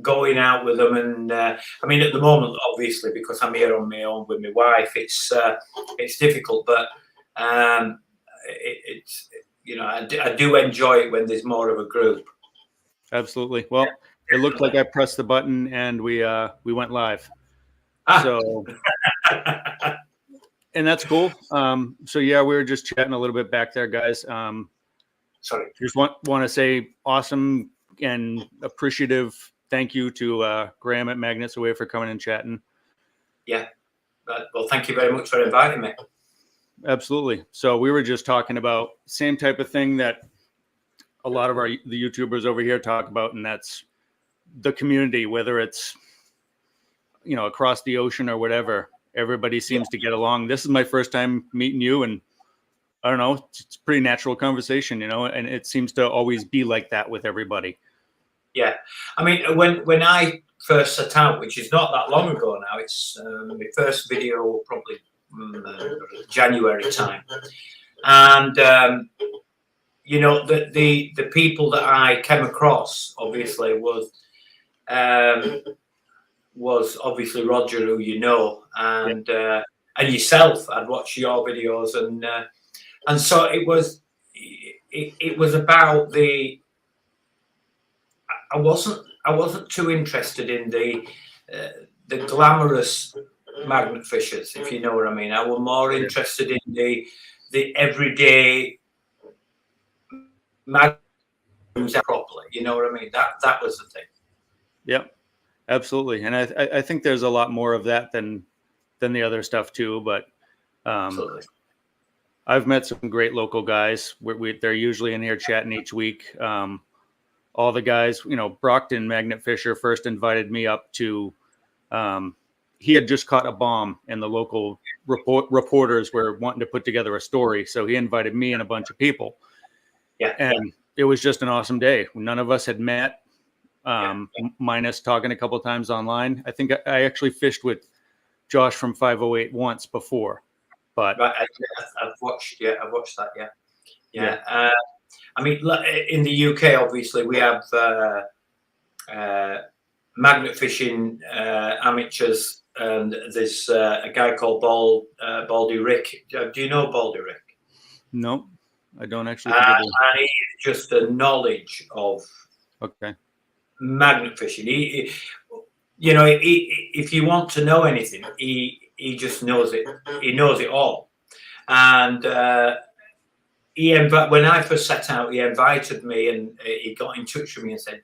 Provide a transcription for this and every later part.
going out with them. And I mean, at the moment, obviously, because I'm here on my own with my wife, it's difficult. But it's I do enjoy it when there's more of a group. Absolutely. Well, it looked like I pressed the button and we went live. So, and that's cool. So yeah, we were just chatting a little bit back there, guys. Sorry. Just want to say awesome and appreciative thank you to Graham at Magnets Away for coming and chatting. Yeah. Well, thank you very much for inviting me. Absolutely. So we were just talking about same type of thing that a lot of the YouTubers over here talk about, and that's the community, whether it's across the ocean or whatever. Everybody seems to get along. This is my first time meeting you, and I don't know, it's a pretty natural conversation, and it seems to always be like that with everybody. Yeah, I mean, when I first set out, which is not that long ago now, it's my first video probably January time, and the people that I came across obviously was obviously Roger, who and yourself. I'd watched your videos, and so it was about the. I wasn't too interested in the glamorous magnet fishers, if you know what I mean. I was more interested in the everyday magnets properly. You know what I mean? That was the thing. Yep, absolutely. And I think there's a lot more of that than the other stuff too. But absolutely. I've met some great local guys. They're usually in here chatting each week. All the guys, Brockton Magnet Fisher first invited me up to, he had just caught a bomb and the local reporters were wanting to put together a story. So he invited me and a bunch of people. Yeah. And it was just an awesome day. None of us had met, minus talking a couple of times online. I think I actually fished with Josh from 508 once before, but I've watched that. Yeah. I mean, in the UK, obviously, we have magnet fishing amateurs, and there's a guy called Baldy Rick. Do you know Baldy Rick? No, I don't actually. Think I do. And he's just a knowledge of magnet fishing. He, if you want to know anything, he just knows it. He knows it all, and. When I first set out, he invited me and he got in touch with me and said,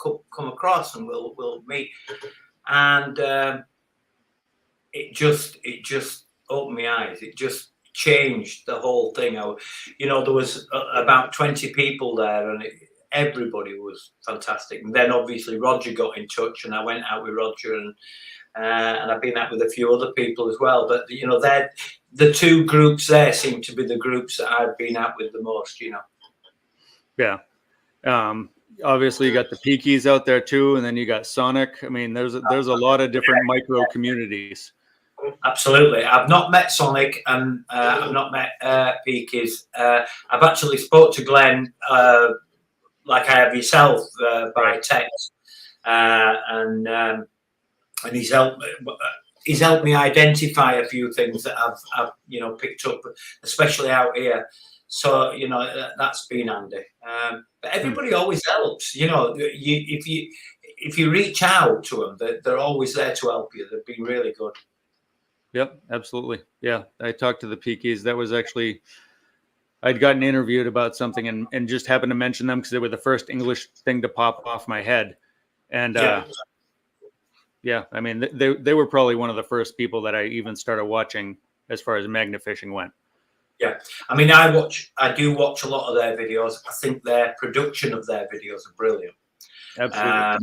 come across and we'll meet. And it just opened my eyes. It just changed the whole thing. There was about 20 people there, and everybody was fantastic. And then obviously Roger got in touch, and I went out with Roger, and I've been out with a few other people as well. But the two groups there seem to be the groups that I've been out with the most. Yeah. Obviously, you got the Peakies out there too, and then you got Sonic. I mean, there's a lot of different micro communities. Absolutely. I've not met Sonic, and I've not met Peakies. I've actually spoke to Glenn, like I have yourself, by text, and he's helped me identify a few things that I've picked up, especially out here. So that's been handy. But everybody always helps. If you reach out to them, they're always there to help you. They've been really good. Yep, absolutely. Yeah, I talked to the Peakies. That was actually, I'd gotten interviewed about something and just happened to mention them because they were the first English thing to pop off my head. And yeah, I mean, they were probably one of the first people that I even started watching as far as magnet fishing went. Yeah, I mean, I do watch a lot of their videos. I think their production of their videos are brilliant. Absolutely.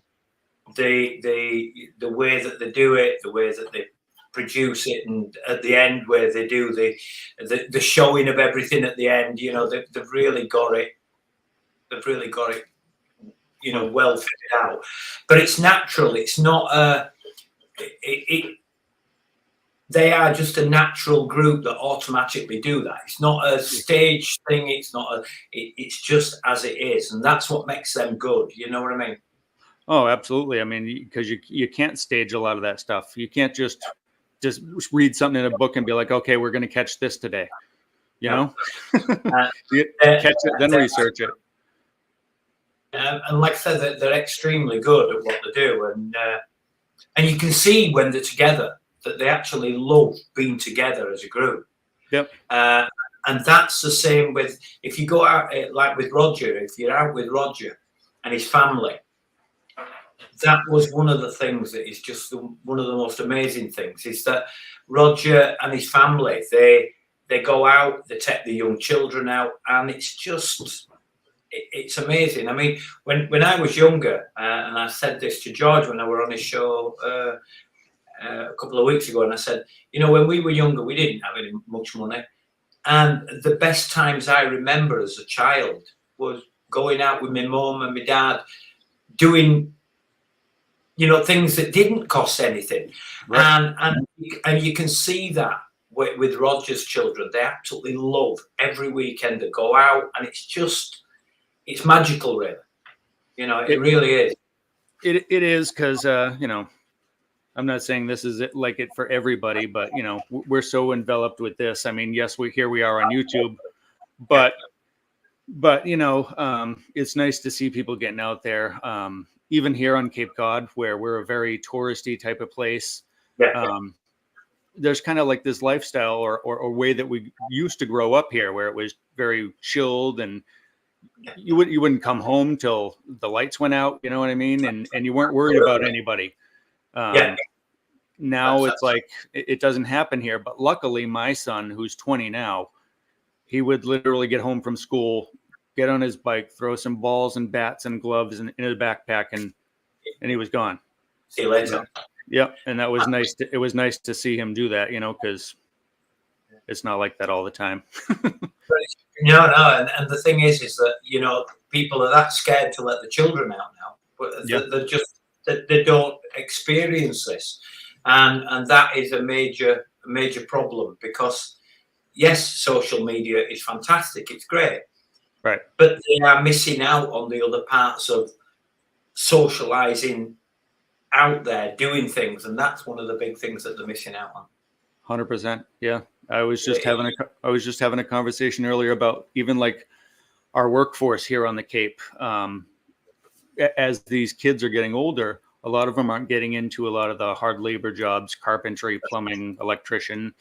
The way that they do it, the way that they produce it, and at the end where they do the showing of everything at the end, they've really got it. They've really got it, well figured out. But it's natural. It's not they are just a natural group that automatically do that. It's not a stage thing. It's not it's just as it is, and that's what makes them good. You know what I mean? Oh, absolutely. I mean, because you can't stage a lot of that stuff. You can't just read something in a book and be like, okay, we're going to catch this today. You know, you catch it, then research it. And like I said, they're extremely good at what they do, and you can see when they're together that they actually love being together as a group. Yep. And that's the same with, if you go out, like with Roger, if you're out with Roger and his family, that was one of the things that is just one of the most amazing things, is that Roger and his family, they go out, they take the young children out, and it's just, it's amazing. I mean, when I was younger, and I said this to George when I were on his show a couple of weeks ago, and I said, you know, when we were younger, we didn't have any much money. And the best times I remember as a child was going out with my mum and my dad, doing, you know, things that didn't cost anything. Right. And you can see that with Roger's children. They absolutely love every weekend to go out, and it's magical, really. You know, it really is. It is, because you know, I'm not saying this is it like it for everybody, but you know, we're so enveloped with this. I mean, yes, we are on YouTube, but you know, it's nice to see people getting out there. Even here on Cape Cod, where we're a very touristy type of place, there's kind of like this lifestyle or way that we used to grow up here, where it was very chilled, and you wouldn't come home till the lights went out. You know what I mean? And you weren't worried about anybody. Now it's like it doesn't happen here. But luckily, my son, who's 20 now, he would literally get home from school, get on his bike, throw some balls and bats and gloves in his backpack, and he was gone. See you later. Yep, and that was nice. It was nice to see him do that, you know, because it's not like that all the time. No, and the thing is that, you know, people are that scared to let the children out now, but they're just they don't experience this, and that is a major problem, because yes, social media is fantastic, it's great, right, but they are missing out on the other parts of socializing out there, doing things, and that's one of the big things that they're missing out on. 100%. Yeah, I was just having a conversation earlier about even like our workforce here on the Cape. As these kids are getting older, a lot of them aren't getting into a lot of the hard labor jobs, carpentry, plumbing, electrician.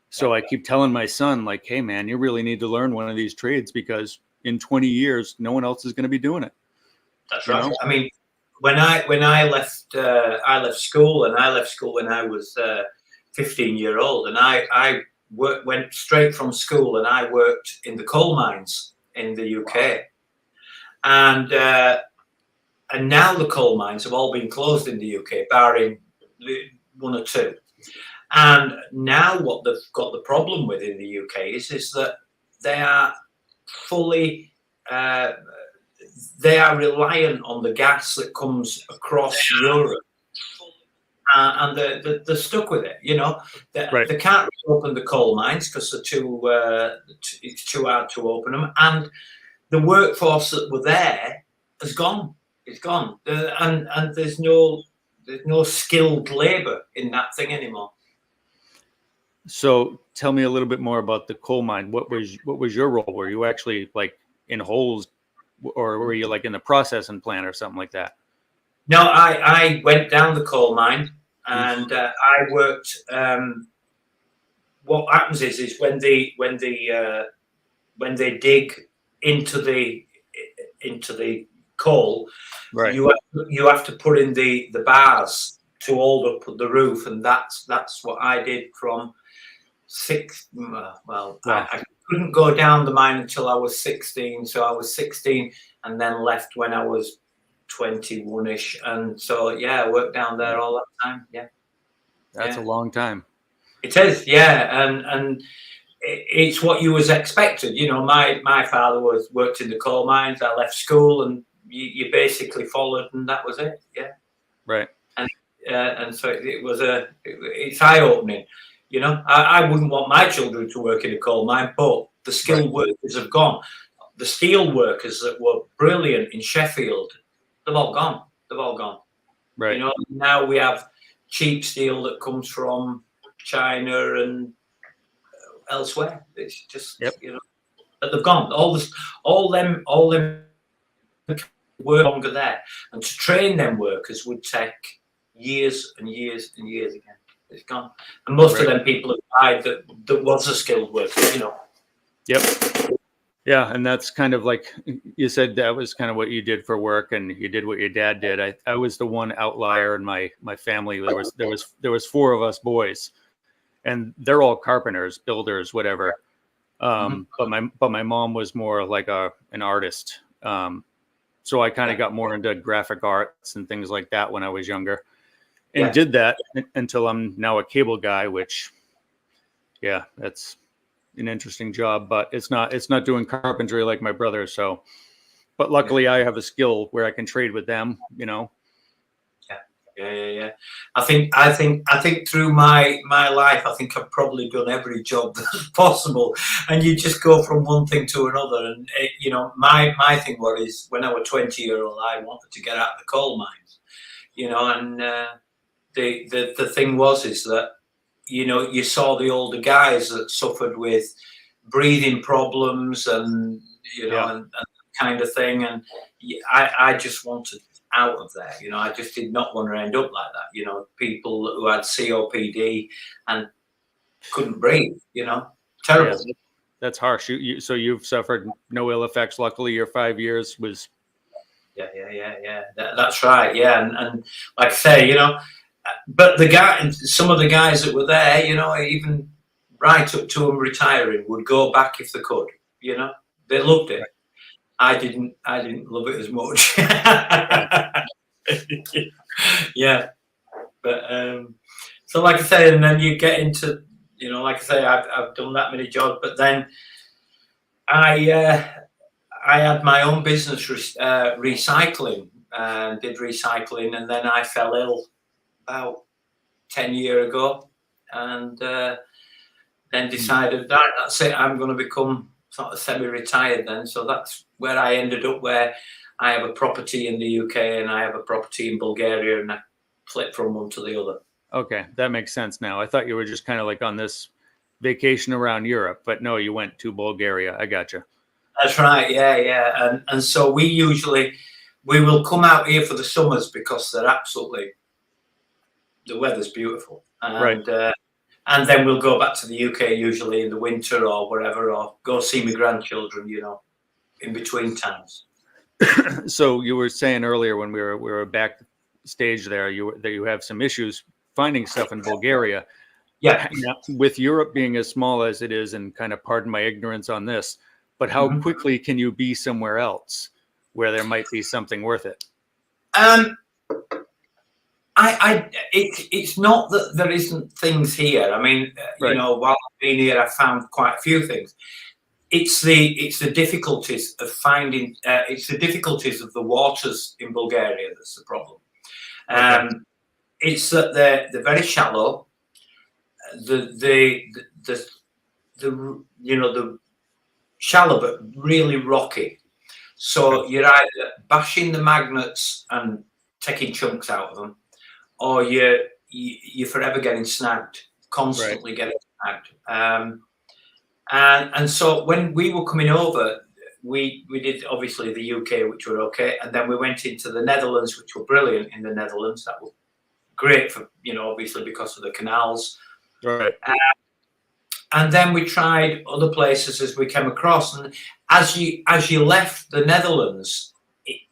So I keep telling my son, like, hey man, you really need to learn one of these trades, because in 20 years, no one else is going to be doing it. That's right. You know? I mean, when I left school, and I left school when I was 15-year-old, and I went straight from school, and I worked in the coal mines in the UK, and now the coal mines have all been closed in the UK, barring one or two. And now what they've got the problem with in the UK is that they are fully they are reliant on the gas that comes across Europe, and they're stuck with it. You know, they can't open the coal mines because it's too hard to open them, and the workforce that were there has gone. It's gone, and there's no skilled labor in that thing anymore. So tell me a little bit more about the coal mine. What was your role? Were you actually like in holes, or were you like in the processing plant or something like that? No, I went down the coal mine, and I worked. What happens is when they dig into the coal, right, you have to put in the bars to hold up the roof, and that's what I did from I couldn't go down the mine until I was 16, so I was 16 and then left when I was 21ish, and so I worked down there all that time. That's a long time. It is, and it's what you was expected. You know, my father worked in the coal mines. I left school, and you basically followed, and that was it. Right. And so it's eye opening. You know, I wouldn't want my children to work in a coal mine, but the skilled workers have gone. The steel workers that were brilliant in Sheffield, they've all gone. They've all gone. Right. You know, now we have cheap steel that comes from China and elsewhere. It's just, Yep. you know, but they've gone. All them work longer there, and to train them workers would take years and years and years again. It's gone, and most of them people have died that was a skilled worker. You know. Yep. Yeah, and that's kind of like you said, that was kind of what you did for work, and you did what your dad did. I was the one outlier in my family. There was 4 of us boys, and they're all carpenters, builders, whatever. But my mom was more like an artist. So I kind of got more into graphic arts and things like that when I was younger, and did that until I'm now a cable guy, which, yeah, that's an interesting job, but it's not doing carpentry like my brother. So, but luckily I have a skill where I can trade with them, you know. Yeah. I think through my life, I think I've probably done every job that's possible, and you just go from one thing to another. And you know, my thing was when I was 20-year-old, I wanted to get out of the coal mines, you know, and the thing is that, you know, you saw the older guys that suffered with breathing problems and, you know, and kind of thing. And I just wanted out of there. You know, I just did not want to end up like that. You know, people who had COPD and couldn't breathe, you know, terrible. Yeah, that's harsh. So you've suffered no ill effects. Luckily, your 5 years was. Yeah. That's right. Yeah. And like I say, you know, but some of the guys that were there, you know, even right up to them retiring, would go back if they could. You know, they loved it. Right. I didn't love it as much. Yeah, but so like I say, and then you get into, you know, like I say, I've done that many jobs, but then I had my own business recycling, and did recycling, and then I fell ill about 10 years ago, and then decided that's it, I'm going to become sort of semi-retired then. So that's where I ended up, where I have a property in the UK and I have a property in Bulgaria, and I flip from one to the other. Okay, that makes sense now. I thought you were just kind of like on this vacation around Europe, but no, you went to Bulgaria. I gotcha. That's right, yeah. And so we will come out here for the summers because they're absolutely, the weather's beautiful. And, right. And then we'll go back to the UK usually in the winter or wherever, or go see my grandchildren, you know, in between times. So you were saying earlier when we were backstage there, that you have some issues finding stuff in Bulgaria. Yeah. With Europe being as small as it is, and kind of pardon my ignorance on this, but how quickly can you be somewhere else where there might be something worth it? It's not that there isn't things here. I mean, you know, while I've been here, I've found quite a few things. It's the difficulties of finding. It's the difficulties of the waters in Bulgaria that's the problem. It's that they're very shallow. The you know, the shallow but really rocky. So you're either bashing the magnets and taking chunks out of them, or you're forever getting snagged, constantly getting snagged. And so when we were coming over, we did obviously the UK, which were okay, and then we went into the Netherlands, which were brilliant in the Netherlands. That was great for, you know, obviously because of the canals. Right. And then we tried other places as we came across, and as you left the Netherlands,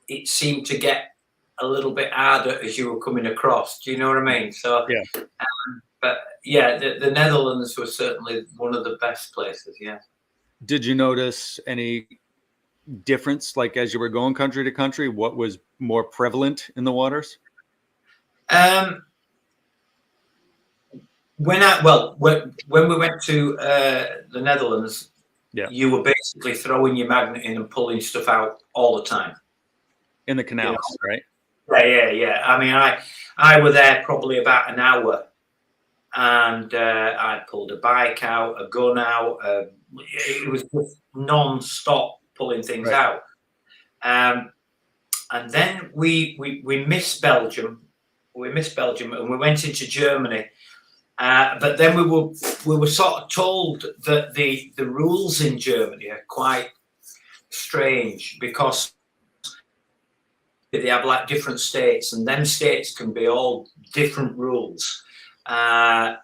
it seemed to get a little bit harder as you were coming across. Do you know what I mean? So yeah. But yeah, the Netherlands was certainly one of the best places. Yeah. Did you notice any difference, like as you were going country to country, what was more prevalent in the waters? When we went to the Netherlands, you were basically throwing your magnet in and pulling stuff out all the time. In the canals, you know? Right? Yeah. I mean, I were there probably about an hour, and I pulled a bike out, a gun out. It was just non-stop pulling things out. and then we missed Belgium. We missed Belgium, and we went into Germany. But then we were sort of told that the rules in Germany are quite strange because they have like different states, and them states can be all different rules. And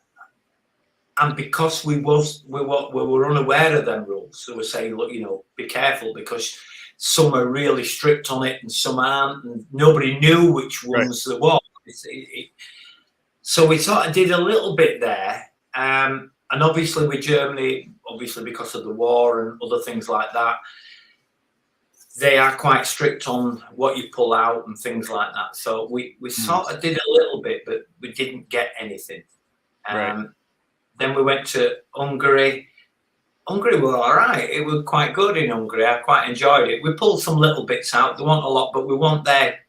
because we were unaware of them rules, so we're saying, look, be careful because some are really strict on it and some aren't, and nobody knew which ones there were. So we sort of did a little bit there, and obviously with Germany, obviously because of the war and other things like that, they are quite strict on what you pull out and things like that. So we sort of did a little bit, but we didn't get anything. Then we went to Hungary. Hungary were all right. It was quite good in Hungary. I quite enjoyed it. We pulled some little bits out. There weren't a lot, but we weren't there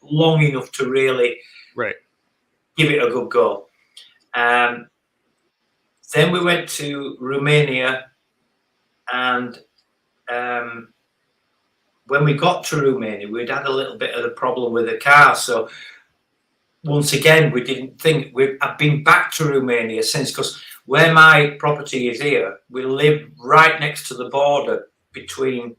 long enough to really give it a good go. Then we went to Romania, and when we got to Romania, we'd had a little bit of a problem with the car. So once again, we didn't think I've been back to Romania since, because where my property is here, we live right next to the border between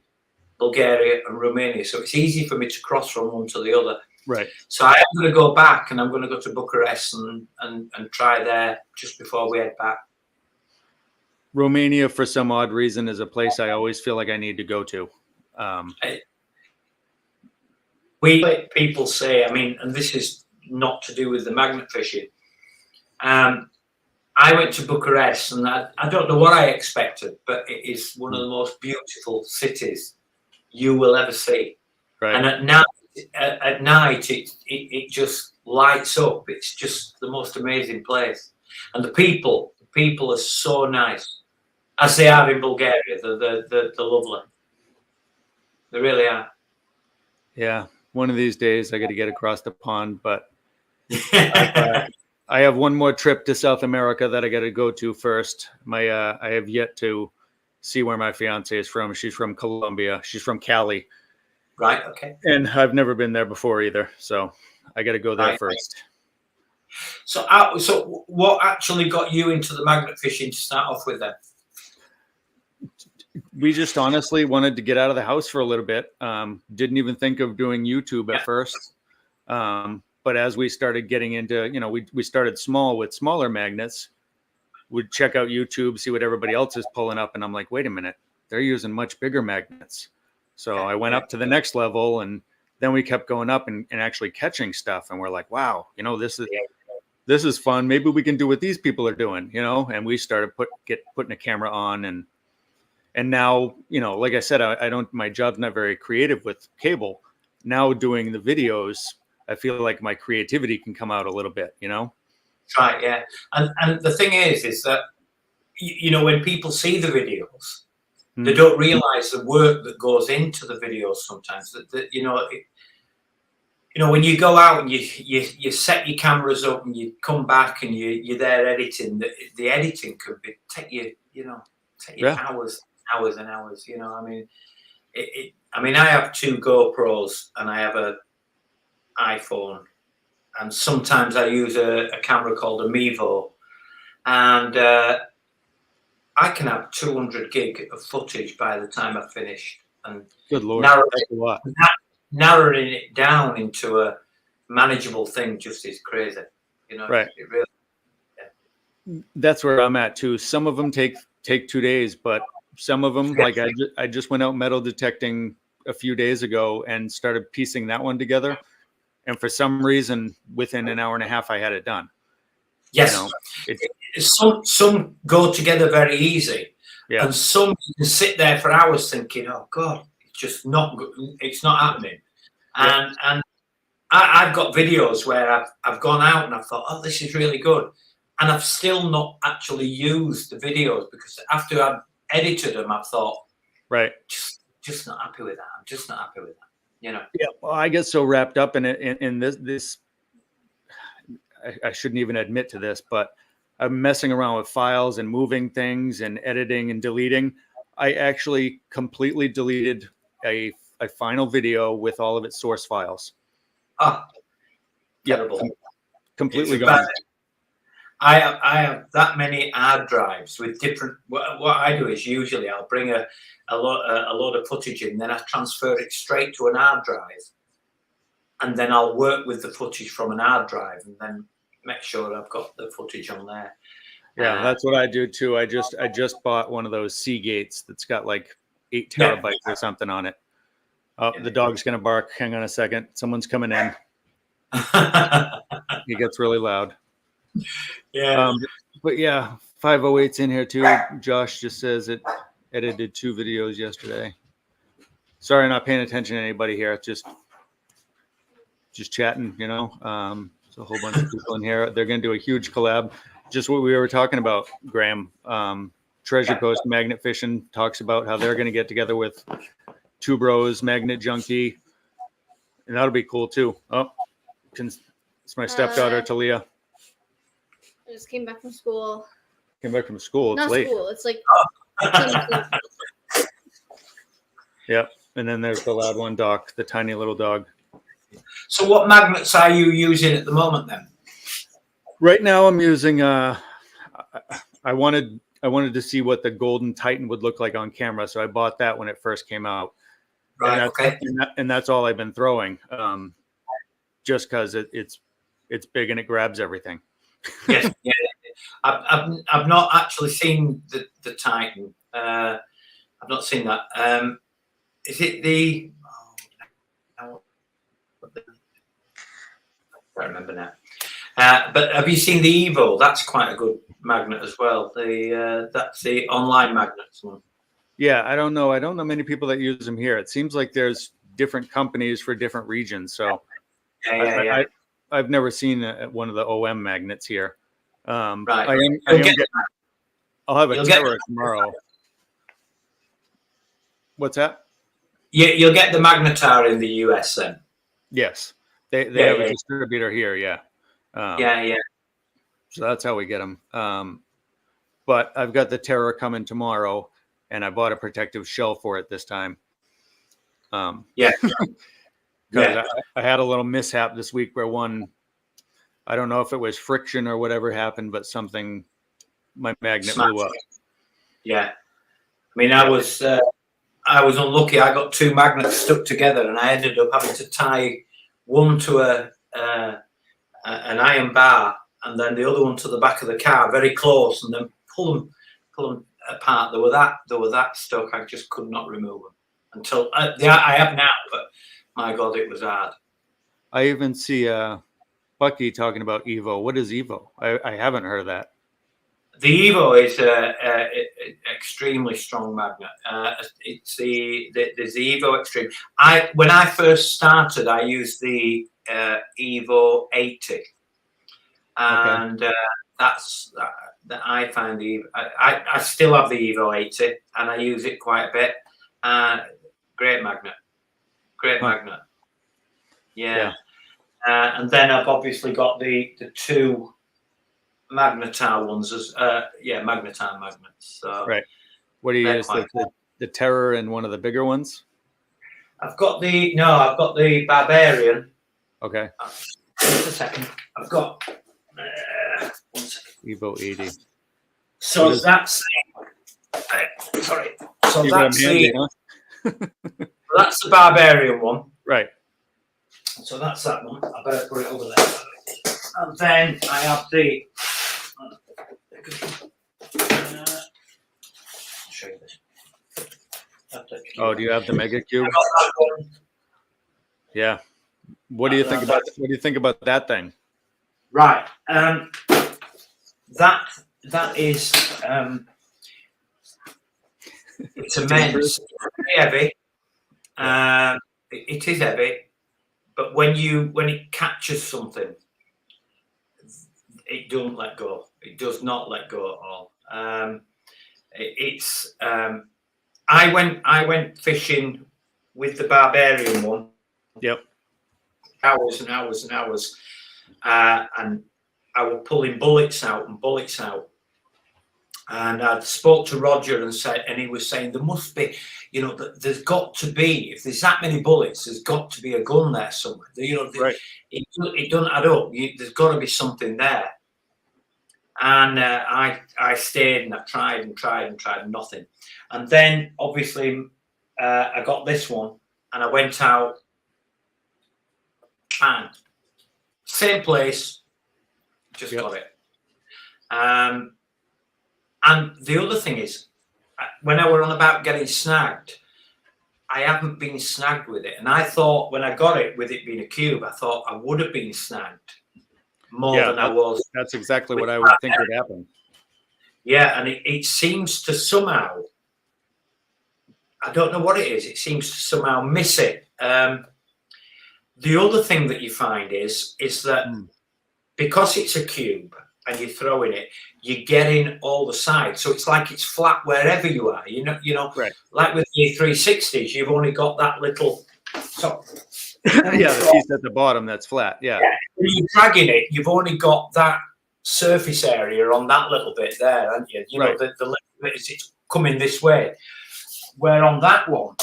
Bulgaria and Romania. So it's easy for me to cross from one to the other. Right. So I'm going to go back, and I'm going to go to Bucharest and try there just before we head back. Romania, for some odd reason, is a place I always feel like I need to go to. People say, I mean, and this is not to do with the magnet fishing. I went to Bucharest, and I don't know what I expected, but it is one of the most beautiful cities you will ever see. Right. And at night, it just lights up. It's just the most amazing place. And the people are so nice, as they are in Bulgaria. They're lovely. They really are. Yeah. One of these days I got to get across the pond, but I have one more trip to South America that I got to go to first. I have yet to see where my fiance is from. She's from Colombia. She's from Cali. Right. Okay. And I've never been there before either. So I got to go there first. So what actually got you into the magnet fishing to start off with then? We just honestly wanted to get out of the house for a little bit. Didn't even think of doing YouTube at first. But as we started getting into, we started small with smaller magnets. We'd check out YouTube, see what everybody else is pulling up. And I'm like, wait a minute, they're using much bigger magnets. So I went up to the next level, and then we kept going up and actually catching stuff. And we're like, wow, this is fun. Maybe we can do what these people are doing, and we started putting a camera on, and now, like I said, my job's not very creative with cable. Now doing the videos, I feel like my creativity can come out a little bit, Right, yeah. And the thing is that, when people see the videos, they don't realize the work that goes into the videos sometimes. That when you go out and you set your cameras up and you come back and you're there editing, the editing could take you hours and hours. I mean, I have 2 GoPros and I have a iPhone, and sometimes I use a camera called a Mevo, and I can have 200 gig of footage by the time I've finished. And good Lord, narrowing it down into a manageable thing just is crazy. Right. It really, that's where I'm at too. Some of them take 2 days, but some of them, like I just went out metal detecting a few days ago and started piecing that one together. And for some reason, within an hour and a half, I had it done. Yes. Some go together very easy. Yeah. And some you can sit there for hours thinking, oh God, it's just not good. It's not happening. And I've got videos where I've gone out and I've thought, oh, this is really good. And I've still not actually used the videos because after I've edited them, I've thought, right, just not happy with that. I'm just not happy with that. Yeah, well, I get so wrapped up in it. In this, I shouldn't even admit to this, but I'm messing around with files and moving things and editing and deleting. I actually completely deleted a a final video with all of its source files. Ah, Yep, terrible. completely It's gone. bad. I have that many hard drives with different. What I do is usually I'll bring a load of footage in, then I transfer it straight to an hard drive, and then I'll work with the footage from an hard drive, and then make sure I've got the footage on there. Yeah, that's what I do too. I just bought one of those Seagates that's got like 8 terabytes or something on it. Oh, the dog's gonna bark. Hang on a second. Someone's coming in. He gets really loud. Yeah. But yeah, 508's in here too. Josh just says it edited 2 videos yesterday. Sorry, not paying attention to anybody here. It's just chatting, you know. So a whole bunch of people in here. They're going to do a huge collab. Just what we were talking about, Graham. Treasure Coast Magnet Fishing talks about how they're going to get together with Two Bros, Magnet Junkie, and that'll be cool too. Oh, it's my stepdaughter, Talia. I just came back from school. Came back from school. It's Not late. school. It's like. Yep. And then there's the loud one, Doc, the tiny little dog. So what magnets are you using at the moment then? Right now I'm using I wanted to see what the Golden Titan would look like on camera, so I bought that when it first came out. Right. And Okay. and that's all I've been throwing. Just because it's big and it grabs everything. Yes. Yeah. I've not actually seen the Titan. I've not seen that. Is it the? Oh, I can't remember now. But have you seen the Evo? That's quite a good magnet as well. That's the online magnets one. Yeah, I don't know many people that use them here. It seems like there's different companies for different regions. So Yeah. I've never seen one of the OM magnets here. Right. I'll have a Terror tomorrow. What's that? You'll get the Magnetar in the US then. Yes, they have a distributor here. Yeah. Yeah. So that's how we get them. But I've got the Terror coming tomorrow, and I bought a protective shell for it this time. Yeah. Because I had a little mishap this week where I don't know if it was friction or whatever happened, but my magnet blew up. Yeah. I mean, I was unlucky. I got 2 magnets stuck together, and I ended up having to tie one to an iron bar, and then the other one to the back of the car, very close, and then pull them apart. They were that stuck. I just could not remove them until I have now. But my God, it was hard. I even see Bucky talking about Evo. What is Evo? I haven't heard of that. The Evo is an extremely strong magnet. There's the Evo Extreme. When I first started, I used the Evo 80, and that's that I find I still have the Evo 80, and I use it quite a bit. Great magnet. Yeah. And then I've obviously got the 2 Magnetar ones as Magnetar magnets. So right. What do you use? The Terror and one of the bigger ones? I've got the Barbarian. Okay. Just a second. I've got 1 second. Evo 80. So that's sorry. So that's handy, that's the Barbarian one. Right. So that's that one. I better put it over there. And then I have the. I'll show you this. Oh, do you have the Mega Cube? I got that one. Yeah. What do you think about? What do you think about that thing? Right. That is. It's immense. It's very heavy. It is heavy, but when it catches something, it doesn't let go. It does not let go at all. I went fishing with the Barbarian one. Yep. Hours and hours and hours, and I was pulling bullets out, And I spoke to Roger and he was saying there must be, there's got to be, if there's that many bullets, there's got to be a gun there somewhere. Right. It doesn't add up. There's got to be something there. And I stayed and I tried and tried, nothing. And then obviously I got this one and I went out and same place, just got it. And the other thing is, when I were on about getting snagged, I haven't been snagged with it. And I thought when I got it, with it being a cube, I thought I would have been snagged more than I was. That's exactly what I would think would happen. Yeah, and it seems to somehow, I don't know what it is, it seems to somehow miss it. The other thing that you find is that because it's a cube and you're throwing it, you're getting all the sides. So it's like it's flat wherever you are. Right. Like with the 360s, you've only got that little the piece at the bottom that's flat. Yeah. When you're dragging it, you've only got that surface area on that little bit there, haven't you? You know, the little bit as it's coming this way. Where on that one,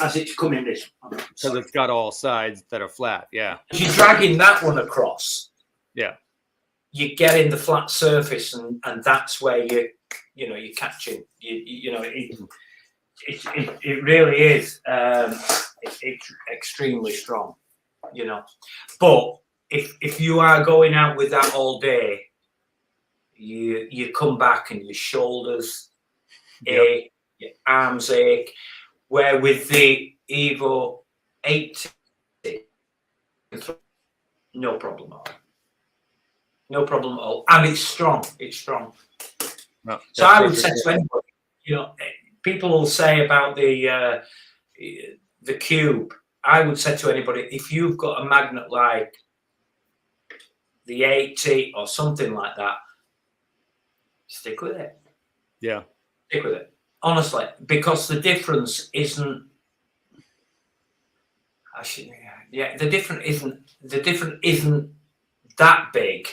as it's coming this way. Because it's got all sides that are flat. Yeah. As you're dragging that one across. Yeah. You're getting the flat surface, and that's where you're catching. It really is. It's extremely strong, But if you are going out with that all day, you come back and your shoulders ache, your arms ache. Where with the Evo 80, no problem at all. No problem at all. And it's strong. It's strong. No, so I would say to anybody, people will say about the cube. I would say to anybody, if you've got a magnet like the 80 or something like that, stick with it. Yeah. Stick with it. Honestly, because the difference isn't. The difference isn't that big.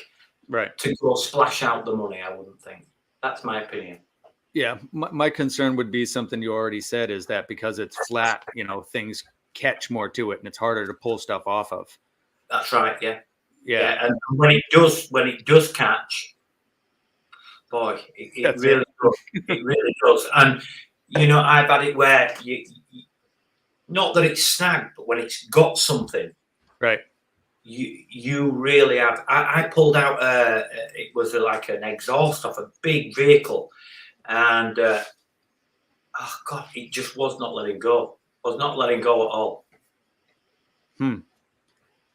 Right. To go splash out the money, I wouldn't think. That's my opinion. Yeah. My concern would be something you already said, is that because it's flat, things catch more to it and it's harder to pull stuff off of. That's right. Yeah. Yeah. And when it does catch, boy, it really does. It really does. And, I've had it where not that it's snagged, but when it's got something. Right. You really have. I pulled out. It was like an exhaust off a big vehicle, and oh God, it just was not letting go. Was not letting go at all.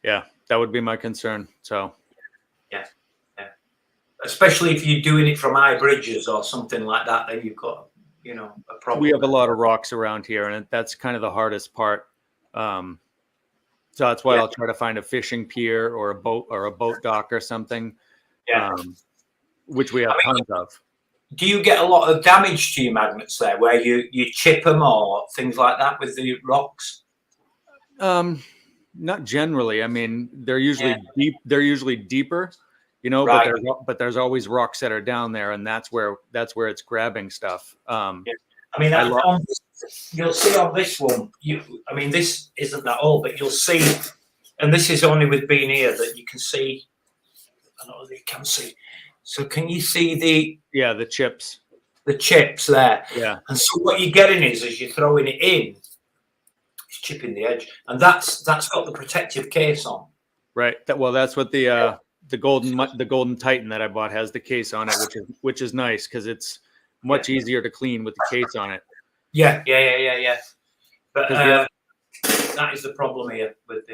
Yeah, that would be my concern. So. Yeah. Especially if you're doing it from high bridges or something like that, then you've got a problem. We have a lot of rocks around here, and that's kind of the hardest part. So that's why I'll try to find a fishing pier or a boat dock or something, which we have tons of. Do you get a lot of damage to your magnets there, where you chip them or things like that with the rocks? Not generally. I mean, they're usually deep. They're usually deeper, Right. but there's always rocks that are down there, and that's where it's grabbing stuff. I mean, you'll see on this one. This isn't that old, but you'll see, and this is only with being here that you can see. I don't know if you can see. So can you see the chips? The chips there. Yeah. And so what you're getting is, as you're throwing it in, it's chipping the edge, and that's got the protective case on. Right. That's what the golden Titan that I bought has the case on it, which is nice because it's much easier to clean with the case on it. Yeah. But that is the problem here with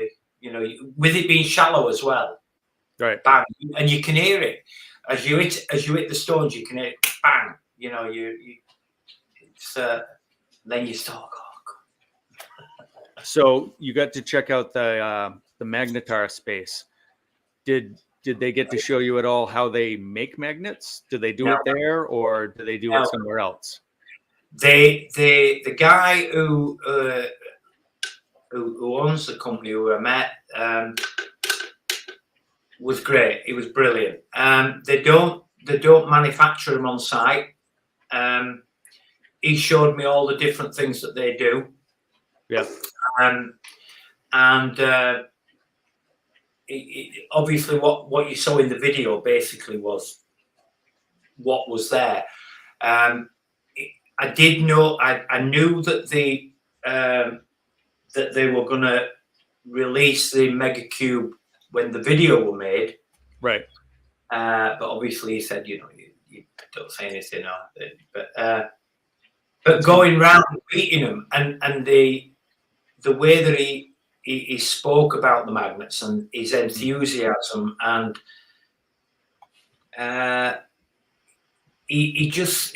with it being shallow as well. Right. Bang, and you can hear it as you hit the stones. You can hear it, bang. It's then you start. Oh, God. So you got to check out the Magnetar space. Did they get to show you at all how they make magnets? Do they do it there, or do they do it somewhere else? The guy who owns the company, who I met, was great. He was brilliant. They don't manufacture them on site. he showed me all the different things that they do. Yeah. And obviously what you saw in the video basically was what was there. I did know, I knew that they were going to release the Mega Cube when the video were made. Right. But obviously he said, you don't say anything. But going round meeting him and the way that he spoke about the magnets and his enthusiasm, and he's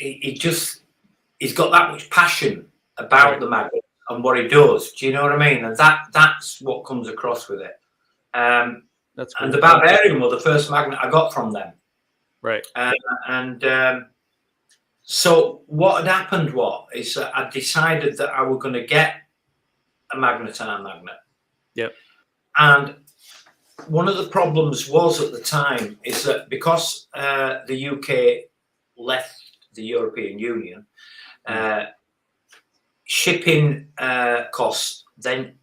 got that much passion about the magnet and what he does. Do you know what I mean? And that's what comes across with it. That's cool. And the Barbarian were the first magnet I got from them. Right. So what had happened is that I decided that I was going to get a magnetar magnet. Yep. And one of the problems was at the time is that because the UK left the European Union, shipping costs then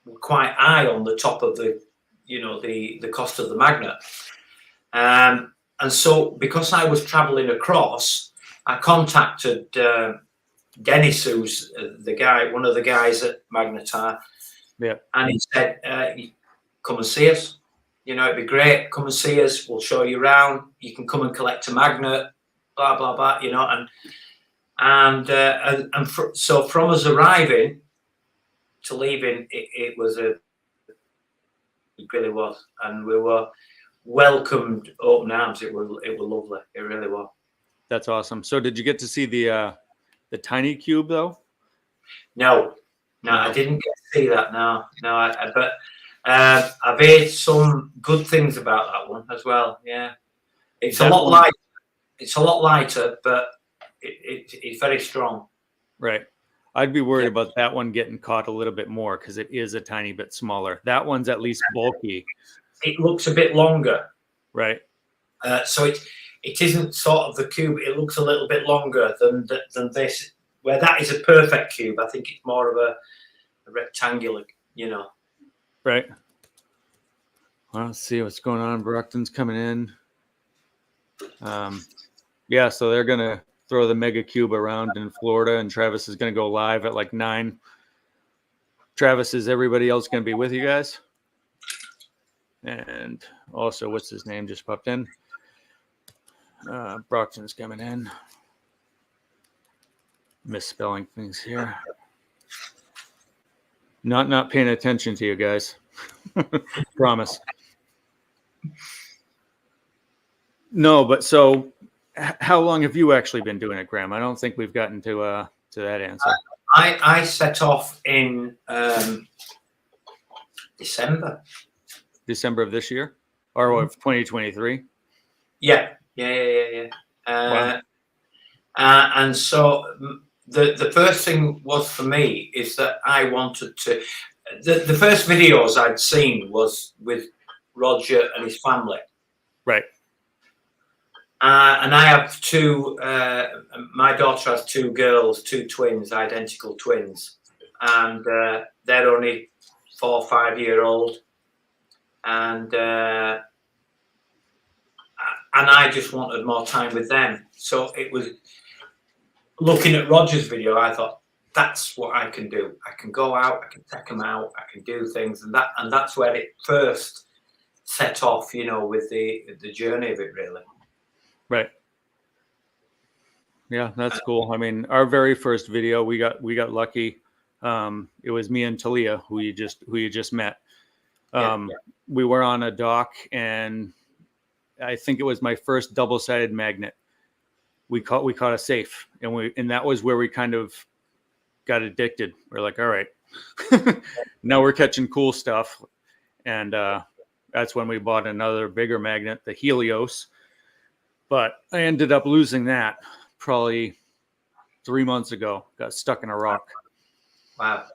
were quite high on the top of the cost of the magnet. And so because I was traveling across, I contacted Dennis, who's one of the guys at Magnetar. Yeah. And he said, come and see us. It'd be great. Come and see us. We'll show you around. You can come and collect a magnet, blah, blah, blah, so from us arriving to leaving, it really was. And we were welcomed open arms. It was lovely. It really was. That's awesome. So did you get to see the tiny cube though? No, I didn't get to see that. No. But I've heard some good things about that one as well. Yeah, it's a lot lighter. It's a lot lighter, but it's very strong. Right. I'd be worried about that one getting caught a little bit more because it is a tiny bit smaller. That one's at least bulky. It looks a bit longer. Right. So it isn't sort of the cube. It looks a little bit longer than this. Where that is a perfect cube, I think it's more of a rectangular, Right. Well, let's see what's going on. Brockton's coming in. Yeah, so they're going to throw the Mega Cube around in Florida, and Travis is going to go live at like 9. Travis, is everybody else going to be with you guys? And also, what's his name just popped in? Brockton's coming in. Misspelling things here. Not paying attention to you guys. Promise. No, but so how long have you actually been doing it, Graham? I don't think we've gotten to that answer. I set off in December of this year, or of 2023. Yeah. Wow. And so the first thing was for me is that I wanted to. The first videos I'd seen was with Roger and his family. Right. And I have two. My daughter has 2 girls, 2 twins, identical twins, and they're only 4 or 5 year old, and I just wanted more time with them. So it was looking at Roger's video. I thought that's what I can do. I can go out. I can take them out. I can do things, and that's where it first set off. With the journey of it, really. Right. Yeah, that's cool. I mean, our very first video, we got lucky. It was me and Talia, who you just met. We were on a dock, and I think it was my first double-sided magnet. We caught a safe, and that was where we kind of got addicted. We're like, all right, now we're catching cool stuff, and that's when we bought another bigger magnet, the Helios. But I ended up losing that probably 3 months ago. Got stuck in a rock. Wow.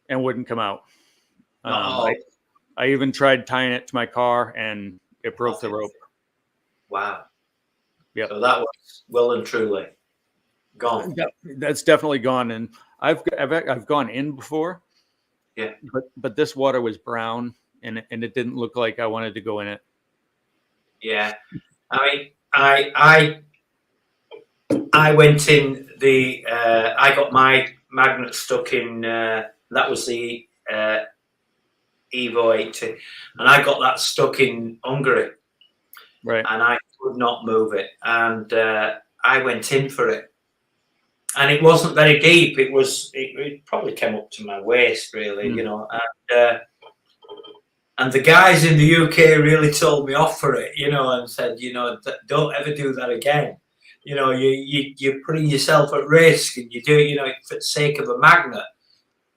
And wouldn't come out. I even tried tying it to my car, and it broke the rope. Wow. Yeah. So that was well and truly. gone. That's definitely gone. And I've gone in before. Yeah. But this water was brown, and it didn't look like I wanted to go in it. Yeah. I mean, I went in the. I got my magnet stuck in. That was the Evo 80, and I got that stuck in Hungary, Right. and I could not move it, and I went in for it, and it wasn't very deep. It probably came up to my waist, really, you know, and the guys in the UK really told me off for it, you know, and said, you know, don't ever do that again. You know, you're putting yourself at risk, and you do it, you know, for the sake of a magnet.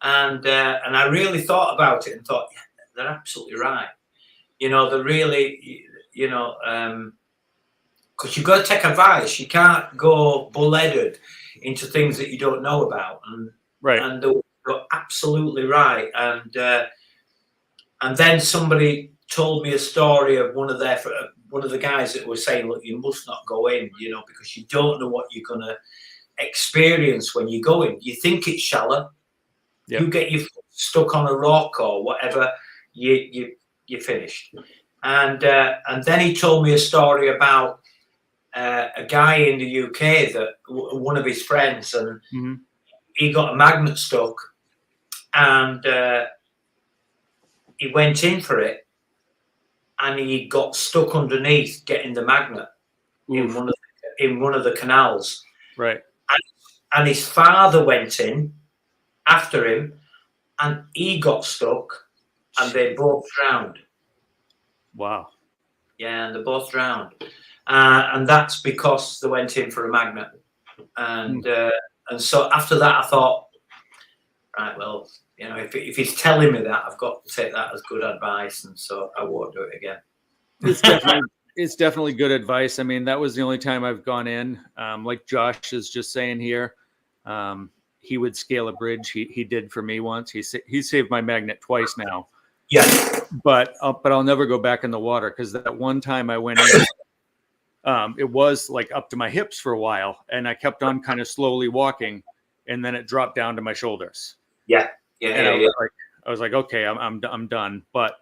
And I really thought about it and thought, yeah, they're absolutely right. You know, they're really, you know, because you've got to take advice. You can't go bull-headed into things that you don't know about. And Right. And they're absolutely right. And then somebody told me a story of one of the guys that was saying, look, you must not go in, you know, because you don't know what you're going to experience when you go in. You think it's shallow. Yep. You get your foot stuck on a rock or whatever, you're finished. And then he told me a story about a guy in the UK that one of his friends, and he got a magnet stuck, and he went in for it, and he got stuck underneath getting the magnet in one of the canals. Right. And his father went in after him, and he got stuck, and they both drowned. Wow. Yeah, and they both drowned, and that's because they went in for a magnet. And so after that, I thought, right, well, you know, if he's telling me that, I've got to take that as good advice, and so I won't do it again. It's definitely good advice. I mean, that was the only time I've gone in. Like Josh is just saying here, he would scale a bridge. He did for me once. He saved my magnet twice now. Yeah. But I'll never go back in the water, because that one time I went in, it was like up to my hips for a while, and I kept on kind of slowly walking, and then it dropped down to my shoulders. Yeah. And I was like, okay, I'm done. But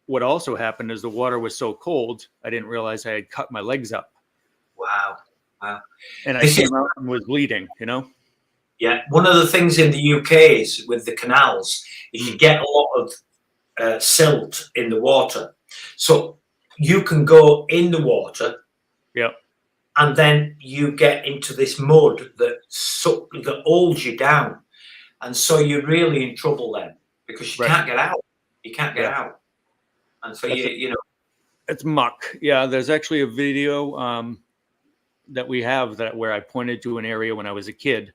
what also happened is the water was so cold, I didn't realize I had cut my legs up. Wow. And I came out and was bleeding, you know? Yeah. One of the things in the UK is with the canals is you get a lot of silt in the water. So you can go in the water. Yep. And then you get into this mud that holds you down. And so you're really in trouble then, because you can't get out. You can't get out. And so you know. It's muck. Yeah, there's actually a video that we have where I pointed to an area when I was a kid.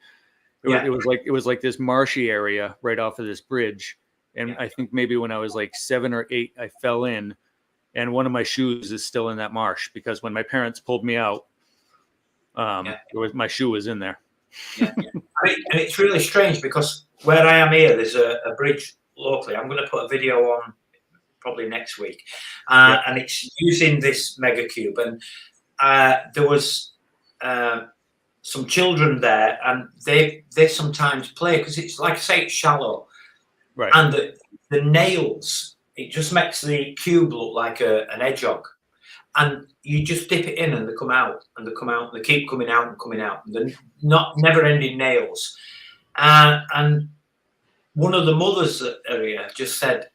It was like this marshy area right off of this bridge. And I think maybe when I was like 7 or 8, I fell in, and one of my shoes is still in that marsh, because when my parents pulled me out, my shoe was in there. Yeah. And it's really strange, because where I am here, there's a bridge locally. I'm going to put a video on probably next week, and it's using this mega cube. And there was some children there, and they sometimes play, because it's like I say, it's shallow, right? And the nails, it just makes the cube look like an hedgehog. And you just dip it in, and they come out, and they come out, and they keep coming out and coming out. And they're not never-ending nails. And one of the mothers that are here just said,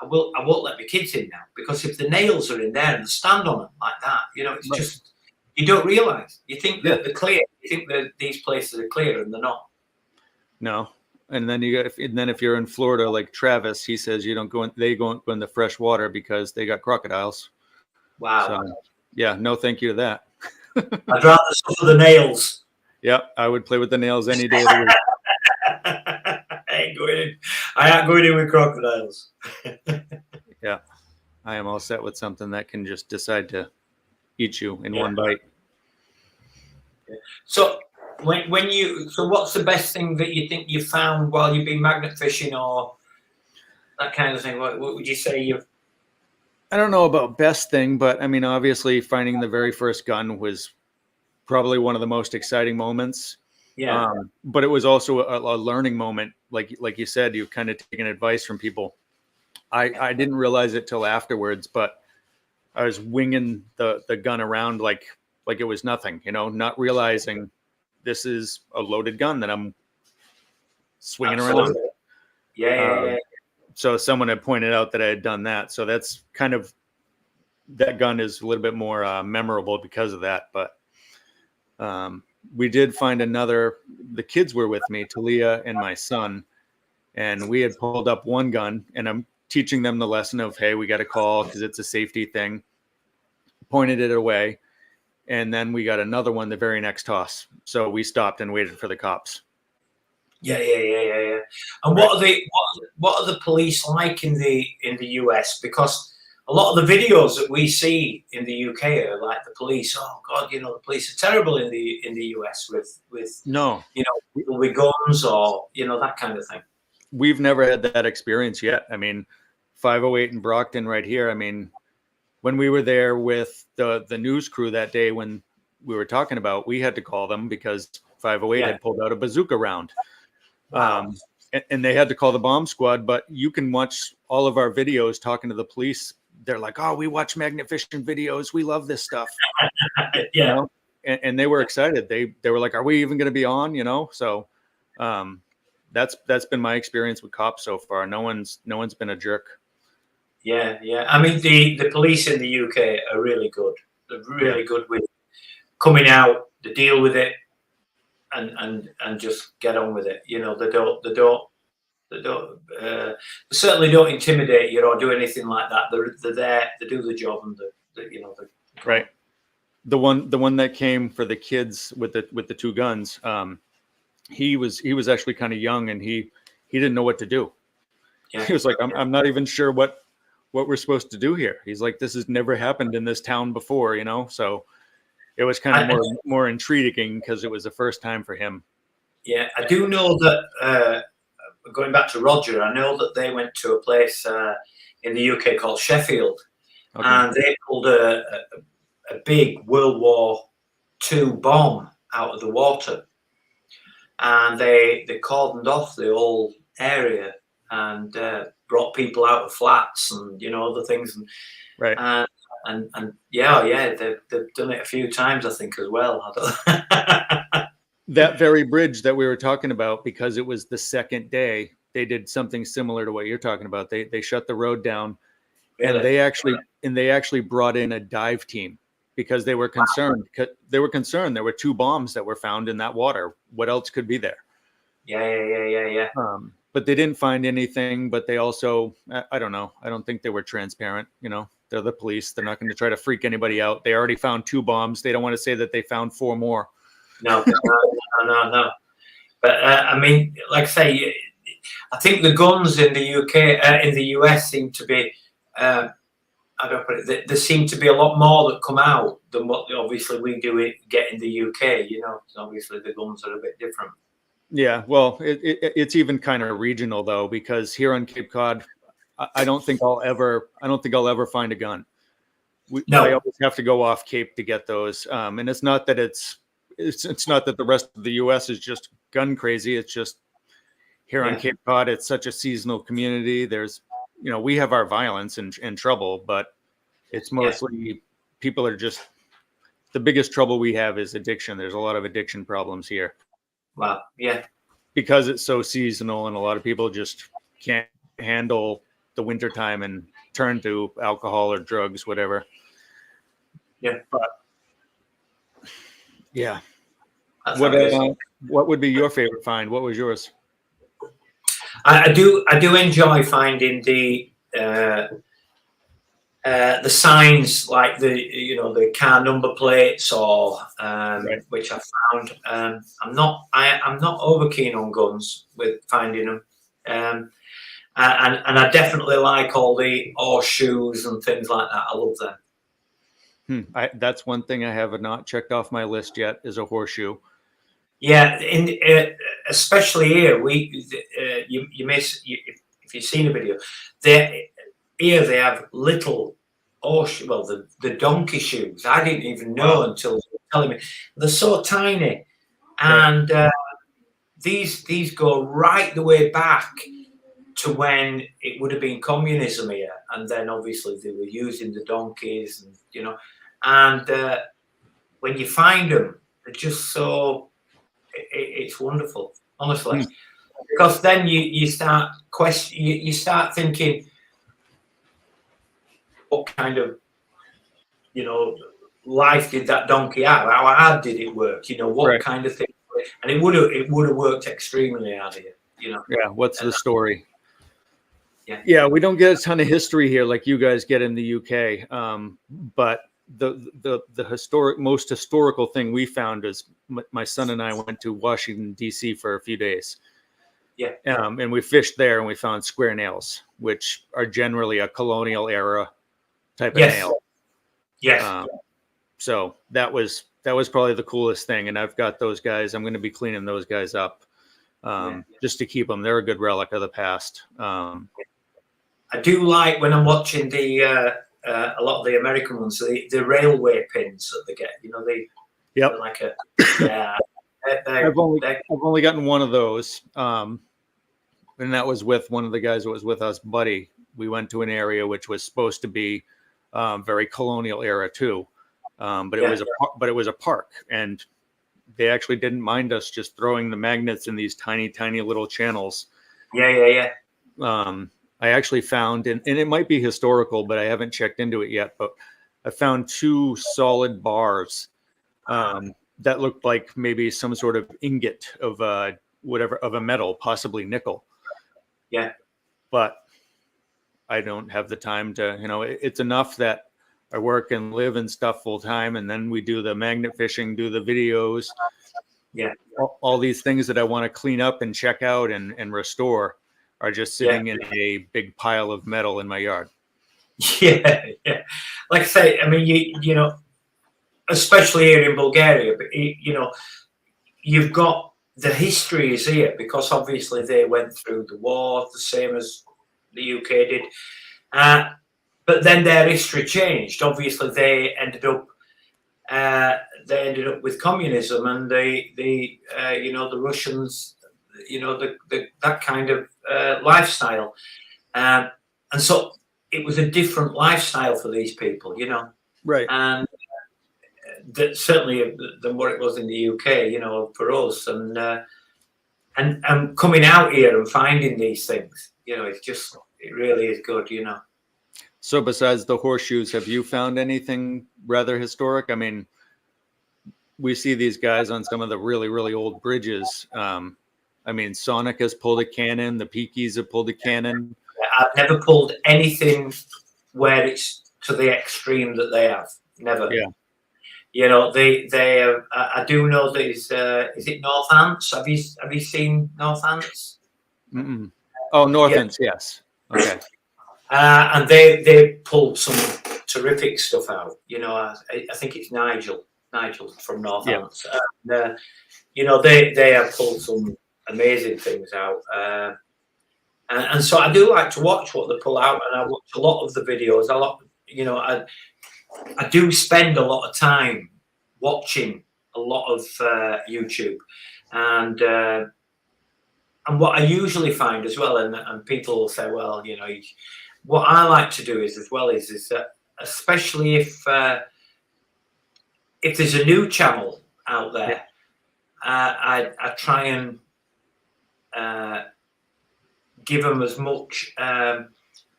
I won't let my kids in now, because if the nails are in there and they stand on them like that, you know, it's just, you don't realise. You think that they're clear. You think that these places are clear, and they're not. No. And then if you're in Florida, like Travis, he says they don't go in the fresh water because they got crocodiles. Wow. So, yeah, no thank you to that. I'd rather suffer the nails. Yeah, I would play with the nails any day of the week. I ain't going in with crocodiles. Yeah, I am all set with something that can just decide to eat you in one bite. So what's the best thing that you think you found while you've been magnet fishing, or that kind of thing? What would you say you've? I don't know about best thing, but I mean, obviously finding the very first gun was probably one of the most exciting moments. Yeah. But it was also a learning moment. Like you said, you've kind of taken advice from people. I didn't realize it till afterwards, but I was winging the gun around like it was nothing, not realizing this is a loaded gun that I'm swinging around. Yeah. So someone had pointed out that I had done that. So that's kind of, that gun is a little bit more memorable because of that. But we did find the kids were with me, Talia and my son, and we had pulled up one gun, and I'm teaching them the lesson of, hey, we got to call because it's a safety thing, pointed it away. And then we got another one the very next toss. So we stopped and waited for the cops. Yeah. And what are the police like in the US? Because a lot of the videos that we see in the UK are like the police. Oh God, the police are terrible in the US with No, people with guns or that kind of thing. We've never had that experience yet. I mean, 508 in Brockton right here. I mean, when we were there with the news crew that day, when we were talking about, we had to call them because 508 had pulled out a bazooka round. Wow. And they had to call the bomb squad. But you can watch all of our videos talking to the police. They're like, oh, we watch Magnificent videos. We love this stuff. Yeah. And they were excited. They were like, are we even going to be on? So that's been my experience with cops so far. No one's been a jerk. Yeah. I mean, the police in the UK are really good. They're really good with coming out. They deal with it and just get on with it. They certainly don't intimidate you or do anything like that. They're there. They do the job, and they're right. The one that came for the kids with the two guns. He was actually kind of young, and he didn't know what to do. Yeah. He was like, I'm not even sure what we're supposed to do here. He's like, this has never happened in this town before, So it was kind of more intriguing because it was the first time for him. Yeah, I do know that. Going back to Roger, I know that they went to a place in the UK called Sheffield, and they pulled a big World War II bomb out of the water, and they cordoned off the whole area and brought people out of flats and other things, right. And they've done it a few times, I think, as well. That very bridge that we were talking about, because it was the second day, they did something similar to what you're talking about. They shut the road down, really? and they actually brought in a dive team because they were concerned. There were two bombs that were found in that water. What else could be there? Yeah. But they didn't find anything. But they also, I don't know. I don't think they were transparent. They're the police. They're not going to try to freak anybody out. They already found two bombs. They don't want to say that they found 4 more. No. But I mean, like I say, I think the guns in the UK, in the US, seem to be. There seem to be a lot more that come out than what obviously we get in the UK. So obviously the guns are a bit different. Yeah, well, it's even kind of regional though, because here on Cape Cod, I don't think I'll ever find a gun. I always have to go off Cape to get those, and it's not that it's not that the rest of the U.S. is just gun crazy. It's just here on Cape Cod, it's such a seasonal community. There's, we have our violence and trouble, but it's mostly people are just, the biggest trouble we have is addiction. There's a lot of addiction problems here. Wow. Yeah. Because it's so seasonal, and a lot of people just can't handle the wintertime and turn to alcohol or drugs, whatever. Yeah. But yeah. What would be your favorite find? What was yours? I do enjoy finding the signs, like the car number plates or which I found. I'm not over keen on guns with finding them, and I definitely like all the horseshoes and things like that. I love them. That's one thing I have not checked off my list yet, is a horseshoe. Yeah, especially here, you miss, if you've seen a video, they have little horseshoe, the donkey shoes. I didn't even know until you were telling me. They're so tiny, and these go right the way back to when it would have been communism here, and then obviously they were using the donkeys, and and when you find them, they're just so it's wonderful, honestly, because then you start you start thinking, what kind of life did that donkey have? How hard did it work? What Right. kind of thing? And it would have worked extremely hard here. Yeah. What's the story? Yeah. Yeah, we don't get a ton of history here like you guys get in the UK. But the most historical thing we found is my son and I went to Washington D.C. for a few days. Yeah. And we fished there, and we found square nails, which are generally a colonial era type of nail. Yes. So that was probably the coolest thing. And I've got those guys. I'm going to be cleaning those guys up just to keep them. They're a good relic of the past. I do like when I'm watching a lot of the American ones, the railway pins that they get. Yep. They're like I've only gotten one of those, and that was with one of the guys that was with us, Buddy. We went to an area which was supposed to be very colonial era too, but it was a park, and they actually didn't mind us just throwing the magnets in these tiny little channels. Yeah. I actually found, and it might be historical, but I haven't checked into it yet, but I found 2 solid bars that looked like maybe some sort of ingot of of a metal, possibly nickel. Yeah. But I don't have the time to, it's enough that I work and live and stuff full time. And then we do the magnet fishing, do the videos. Yeah. All these things that I want to clean up and check out and restore are just sitting in a big pile of metal in my yard. Yeah. Like I say, I mean, you especially here in Bulgaria, but you've got the history is here because obviously they went through the war the same as the UK did, but then their history changed. Obviously, they ended up with communism, and the Russians, that kind of lifestyle, and so it was a different lifestyle for these people, Right. And certainly than what it was in the UK, for us, and coming out here and finding these things, it really is good, So besides the horseshoes, have you found anything rather historic? I mean, we see these guys on some of the really, really old bridges. I mean, Sonic has pulled a cannon. The Peakies have pulled a cannon. I've never pulled anything where it's to the extreme that they have. Never. Yeah. They have. I do know there's. Is it Northants? Have you seen Northants? Mm-mm. Oh, Northants, yes. Okay. And they pulled some terrific stuff out. I think it's Nigel from Northants. Yeah. They have pulled some amazing things out. And so I do like to watch what they pull out, and I watch a lot of the videos. I do spend a lot of time watching a lot of YouTube, and what I usually find as well, and people will say, well, what I like to do is that especially if there's a new channel out there, I try and give them as much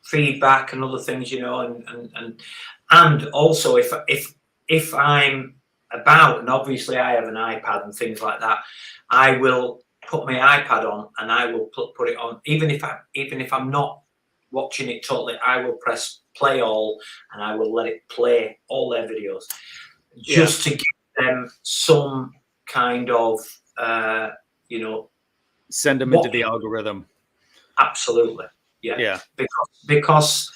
feedback and other things, and also if I'm about, and obviously I have an iPad and things like that, I will put my iPad on and I will put it on, even if I'm not watching it totally, I will press play all and I will let it play all their videos just to give them some kind of send them into the algorithm. Absolutely. Yeah. Because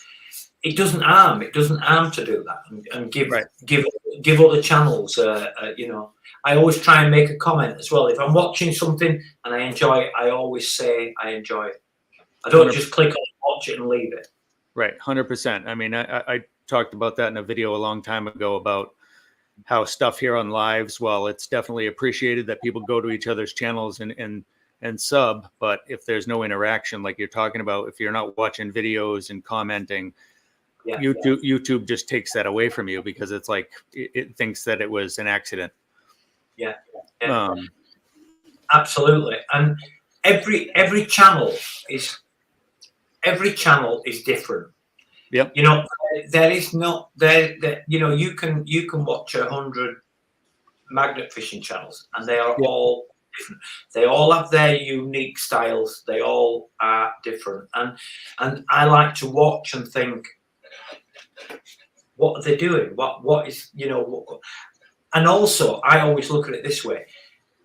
it doesn't harm to do that and give other channels I always try and make a comment as well. If I'm watching something and I enjoy it, I always say I enjoy it. I don't 100%. Just click on it, watch it and leave it. Right, 100%. I mean, I talked about that in a video a long time ago about how stuff here on lives, well, it's definitely appreciated that people go to each other's channels and and sub, but if there's no interaction, like you're talking about, if you're not watching videos and commenting, YouTube just takes that away from you, because it's like it thinks that it was an accident. Yeah. Absolutely. And every channel is different. Yep. You know, there is not there. You know, you can watch 100 magnet fishing channels, and they are all different. They all have their unique styles. They all are different, and I like to watch and think, what are they doing? What is, you know? And also, I always look at it this way: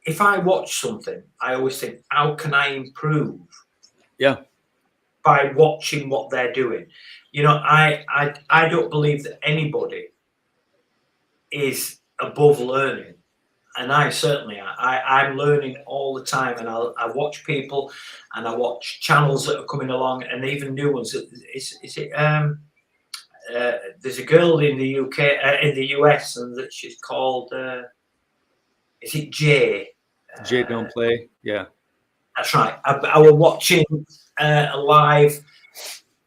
if I watch something, I always think, how can I improve? Yeah. By watching what they're doing. You know, I don't believe that anybody is above learning, and I certainly am. I'm learning all the time, and I watch people, and I watch channels that are coming along, and even new ones. There's a girl in the UK, in the US, and that she's called. Is it Jay? Jay Don't Play. Yeah, that's right. I was watching live.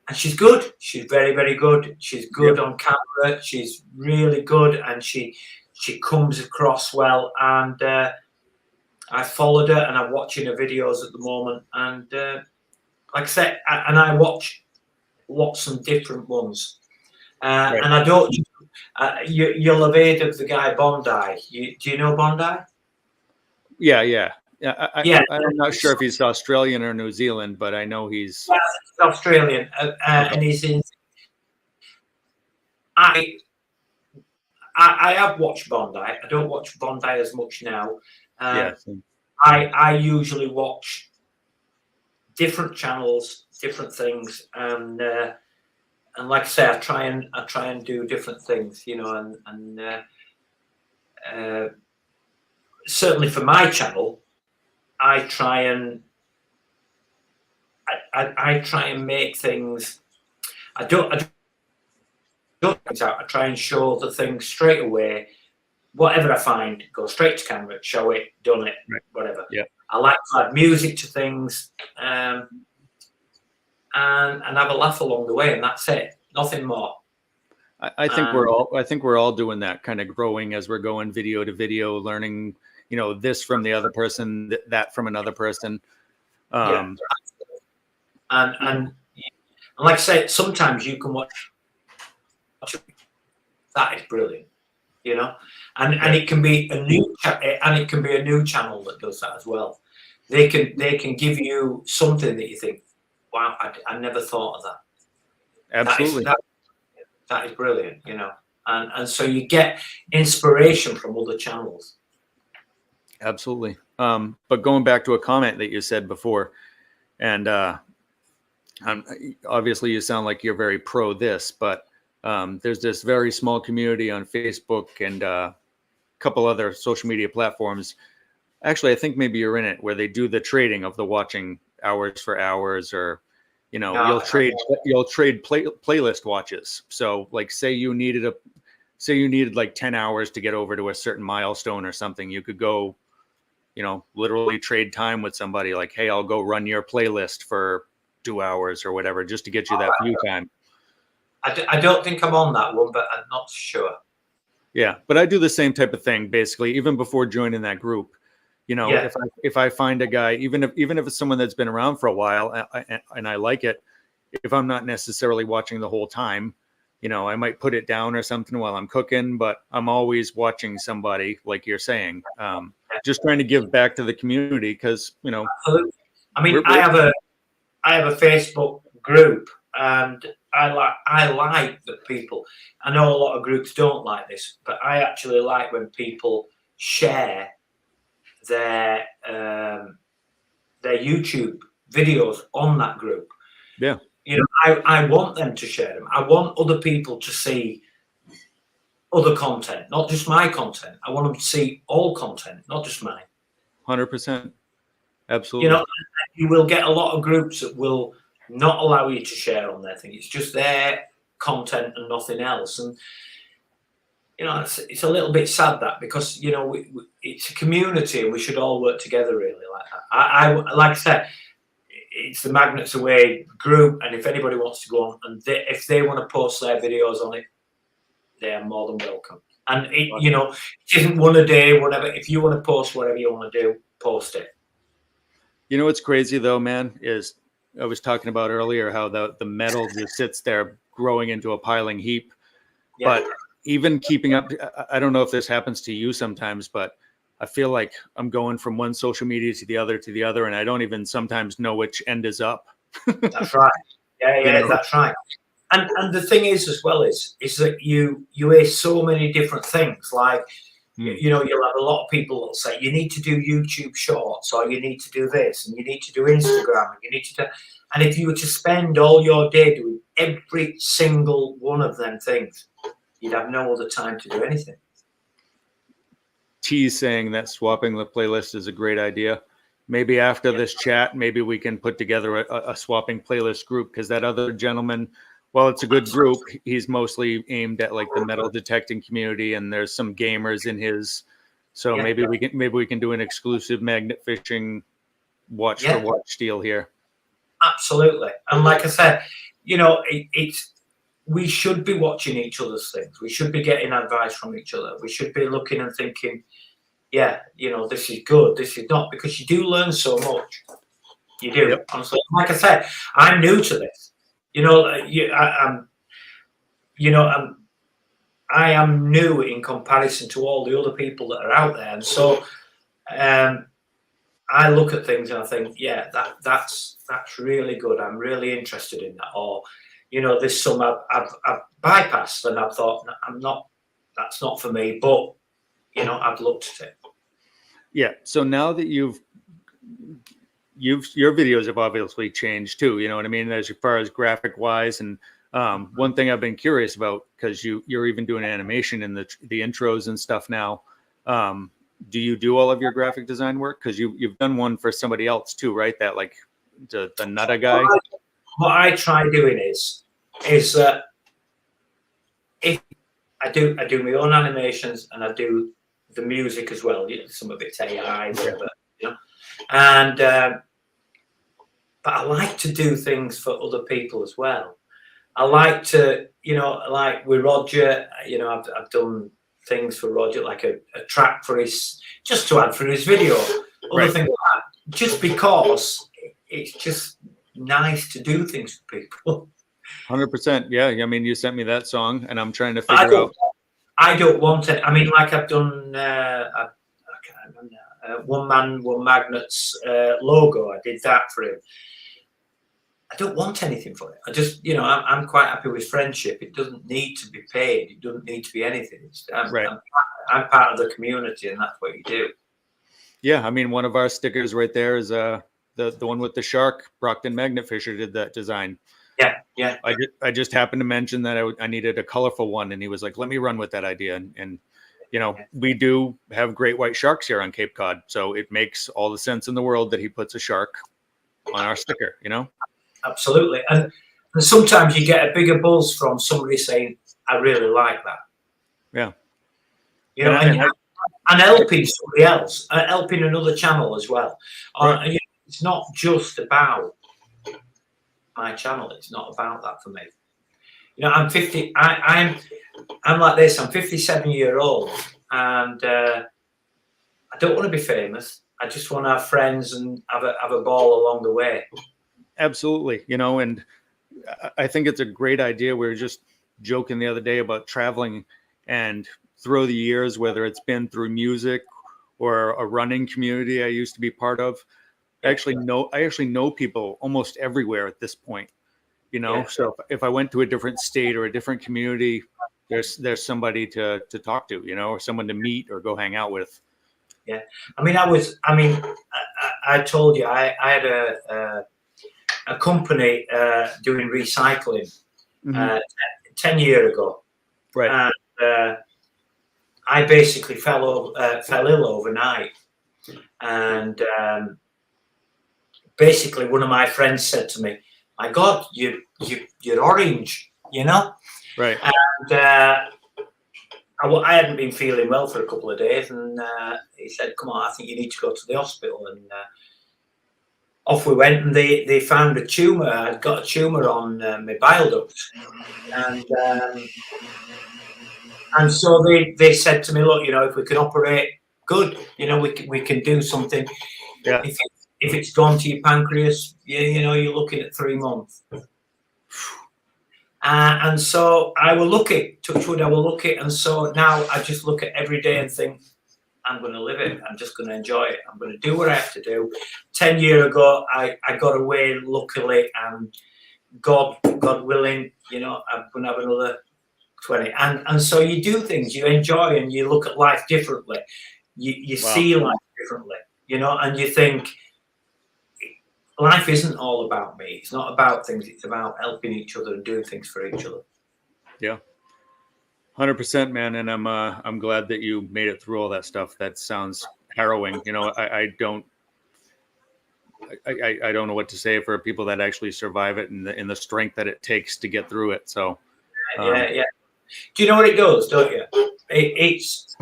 And she's good. She's very, very good. She's good on camera. She's really good, and she comes across well. And I followed her, and I'm watching her videos at the moment. And like I said, I watch lots of different ones. And I don't. You'll have heard of the guy Bondi. Do you know Bondi? Yeah. I'm not sure if he's Australian or New Zealand, but I know he's Australian, and he's in. I have watched Bondi. I don't watch Bondi as much now. I usually watch different channels, different things, and like I say, I try and do different things, you know, and certainly for my channel, I try and make things. I try and show the thing straight away. Whatever I find, go straight to camera, show it, done it, whatever. Yeah. I like to add music to things, and have a laugh along the way, and that's it. Nothing more. I think we're all doing that, kind of growing as we're going video to video, learning, you know, this from the other person, that from another person. And like I say, sometimes you can watch. That is brilliant, you know, and it can be a new channel that does that as well. They can give you something that you think, wow, I never thought of that. Absolutely. That is brilliant, you know, and so you get inspiration from other channels. Absolutely. But going back to a comment that you said before, and obviously you sound like you're very pro this, but there's this very small community on Facebook and a couple other social media platforms. Actually, I think maybe you're in it, where they do the trading of the watching hours for hours, or, you know, you'll trade playlist watches. So like, say you needed like 10 hours to get over to a certain milestone or something, you could go, you know, literally trade time with somebody, like, hey, I'll go run your playlist for 2 hours or whatever, just to get you that view time. I don't think I'm on that one, but I'm not sure. Yeah, but I do the same type of thing, basically, even before joining that group. You know, if I find a guy, even if it's someone that's been around for a while, and I like it, if I'm not necessarily watching the whole time, you know, I might put it down or something while I'm cooking, but I'm always watching somebody, like you're saying, just trying to give back to the community, because, you know. Absolutely. I mean, I have a Facebook group, and I like that people. I know a lot of groups don't like this, but I actually like when people share their YouTube videos on that group. Yeah. You know, I want them to share them. I want other people to see other content, not just my content. I want them to see all content, not just mine. 100%. Absolutely. You know, you will get a lot of groups that will not allow you to share on their thing. It's just their content and nothing else. And you know, it's a little bit sad that, because, you know, it's a community and we should all work together really like that. I like I said, it's the Magnets Away group, and if anybody wants to go on and if they want to post their videos on it, they are more than welcome. And you know, it isn't one a day, whatever. If you want to post whatever you want to do, post it. You know what's crazy though, man, is I was talking about earlier how the metal just sits there growing into a piling heap. Yeah. But even keeping up, I don't know if this happens to you sometimes, but I feel like I'm going from one social media to the other, and I don't even sometimes know which end is up. That's right. Yeah, You know? that's right. And the thing is as well is that you hear so many different things. Like, you know, you'll have a lot of people that say you need to do YouTube Shorts, or you need to do this, and you need to do Instagram, and you need to do. And if you were to spend all your day doing every single one of them things, you'd have no other time to do anything. T's saying that swapping the playlist is a great idea. Maybe after this chat, maybe we can put together a swapping playlist group, because that other gentleman, well, it's a good group. He's mostly aimed at like the metal detecting community, and there's some gamers in his. So maybe we can do an exclusive magnet fishing watch for watch deal here. Absolutely. And like I said, you know, we should be watching each other's things. We should be getting advice from each other. We should be looking and thinking, yeah, you know, this is good, this is not, because you do learn so much. You do. Yep. Honestly, like I said, I'm new to this. You know, I am new in comparison to all the other people that are out there, and so I look at things and I think, yeah, that's really good. I'm really interested in that. Or, you know, there's some I've bypassed, and I've thought, that's not for me. But, you know, I've looked at it. Yeah. So now that your videos have obviously changed too, you know what I mean, as far as graphic wise. And one thing I've been curious about, because you're even doing animation in the intros and stuff now. Do you do all of your graphic design work? Because you've done one for somebody else too, right? That like the Nutta guy. What I try doing is that if I do my own animations, and I do the music as well. Some of it's AI, whatever, you know. And but I like to do things for other people as well. I like to, you know, like with Roger, you know, I've done things for Roger, like a track for his, just to add for his video, other things like that, just because it's just nice to do things for people. 100%. Yeah. I mean, you sent me that song, and I'm trying to figure out. I don't want it. I mean, like I've done, I can't remember, One Man, One Magnets logo. I did that for him. I don't want anything for it. I just, you know, I'm quite happy with friendship. It doesn't need to be paid. It doesn't need to be anything. I'm part of the community, and that's what you do. Yeah, I mean, one of our stickers right there is the one with the shark. Brockton Magnet Fisher did that design. Yeah. I just happened to mention that I needed a colorful one, and he was like, "Let me run with that idea." And you know, we do have great white sharks here on Cape Cod, so it makes all the sense in the world that he puts a shark on our sticker. You know. Absolutely. And sometimes you get a bigger buzz from somebody saying, I really like that. Yeah. You know, and helping somebody else, helping another channel as well. Right. You know, it's not just about my channel. It's not about that for me. You know, I'm 50. I'm like this. I'm 57-year-old, and I don't want to be famous. I just want to have friends and have a ball along the way. Absolutely. You know, and I think it's a great idea. We were just joking the other day about traveling, and through the years, whether it's been through music or a running community I used to be part of, I actually know people almost everywhere at this point, you know. Yeah. So if I went to a different state or a different community, there's somebody to talk to, you know, or someone to meet or go hang out with. Yeah. I told you, I had a company doing recycling 10 years ago. Right. And I basically fell ill overnight. And basically one of my friends said to me, my God, you're orange, you know? Right. And I hadn't been feeling well for a couple of days, and he said, "Come on, I think you need to go to the hospital." And off we went, and they found a tumour. I'd got a tumour on my bile ducts, and so they said to me, "Look, if we can operate, good. We can do something. Yeah. If it's gone to your pancreas, you're looking at 3 months." And so I will lucky, touch wood, I will lucky. And so now I just look at every day and think, I'm going to live it. I'm just going to enjoy it. I'm going to do what I have to do. 10 years ago, I got away luckily, and God willing, I'm going to have another 20. And so you do things, you enjoy, and you look at life differently. You see life differently, and you think, life isn't all about me. It's not about things. It's about helping each other and doing things for each other. Yeah, 100%, man. And I'm glad that you made it through all that stuff. That sounds harrowing. I don't know what to say for people that actually survive it, and the strength that it takes to get through it. So, yeah. Do you know what it does? Don't you? It's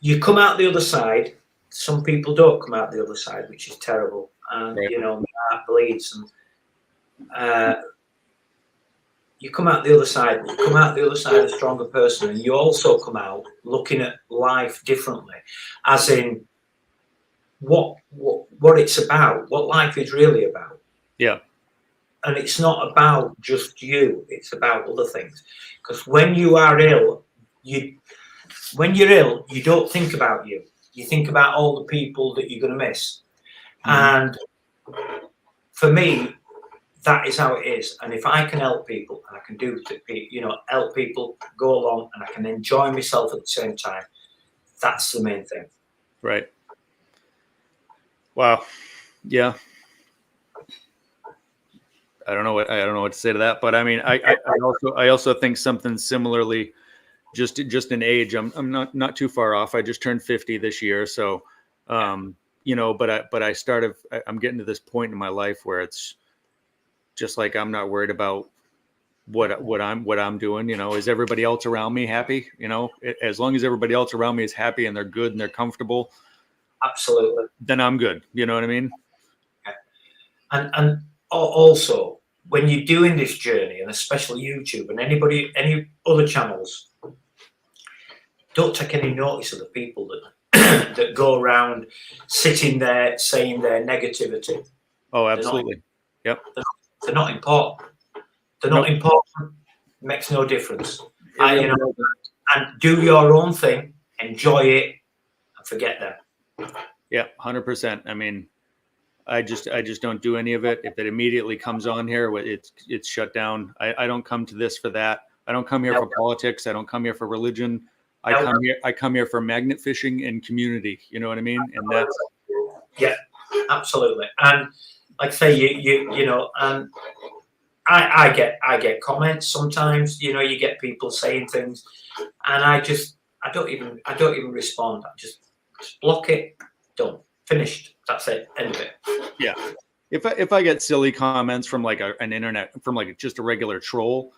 you come out the other side. Some people don't come out the other side, which is terrible. And, right. My heart bleeds. And you come out the other side, but you come out the other side a stronger person. And you also come out looking at life differently, as in what it's about, what life is really about. Yeah. And it's not about just you. It's about other things. Because when you are ill, when you're ill, you don't think about you. You think about all the people that you're going to miss. And for me, that is how it is. And if I can help people, and I can help people go along, and I can enjoy myself at the same time, that's the main thing. Right. Wow. Yeah. I don't know what to say to that, but I mean, I also think something similarly, just in age. I'm not too far off. I just turned 50 this year, so I'm getting to this point in my life where it's just like, I'm not worried about what I'm doing. Is everybody else around me happy? As long as everybody else around me is happy and they're good and they're comfortable, absolutely, then I'm good. You know what I mean? And also, when you're doing this journey, and especially YouTube and any other channels, don't take any notice of the people that go around sitting there saying their negativity. Oh, absolutely. Yep. They're not important. They're not important. It makes no difference. And do your own thing, enjoy it, and forget them. Yeah, 100%. I mean, I just don't do any of it. If it immediately comes on here, it's shut down. I don't come to this for that. I don't come here for politics. I don't come here for religion. I come here for magnet fishing and community. You know what I mean? And that's absolutely. And like I say, you and I get comments sometimes. You get people saying things, and I don't even respond. I just block it. Done. Finished. That's it. End of it. Yeah. If I get silly comments from like an internet, from like just a regular troll,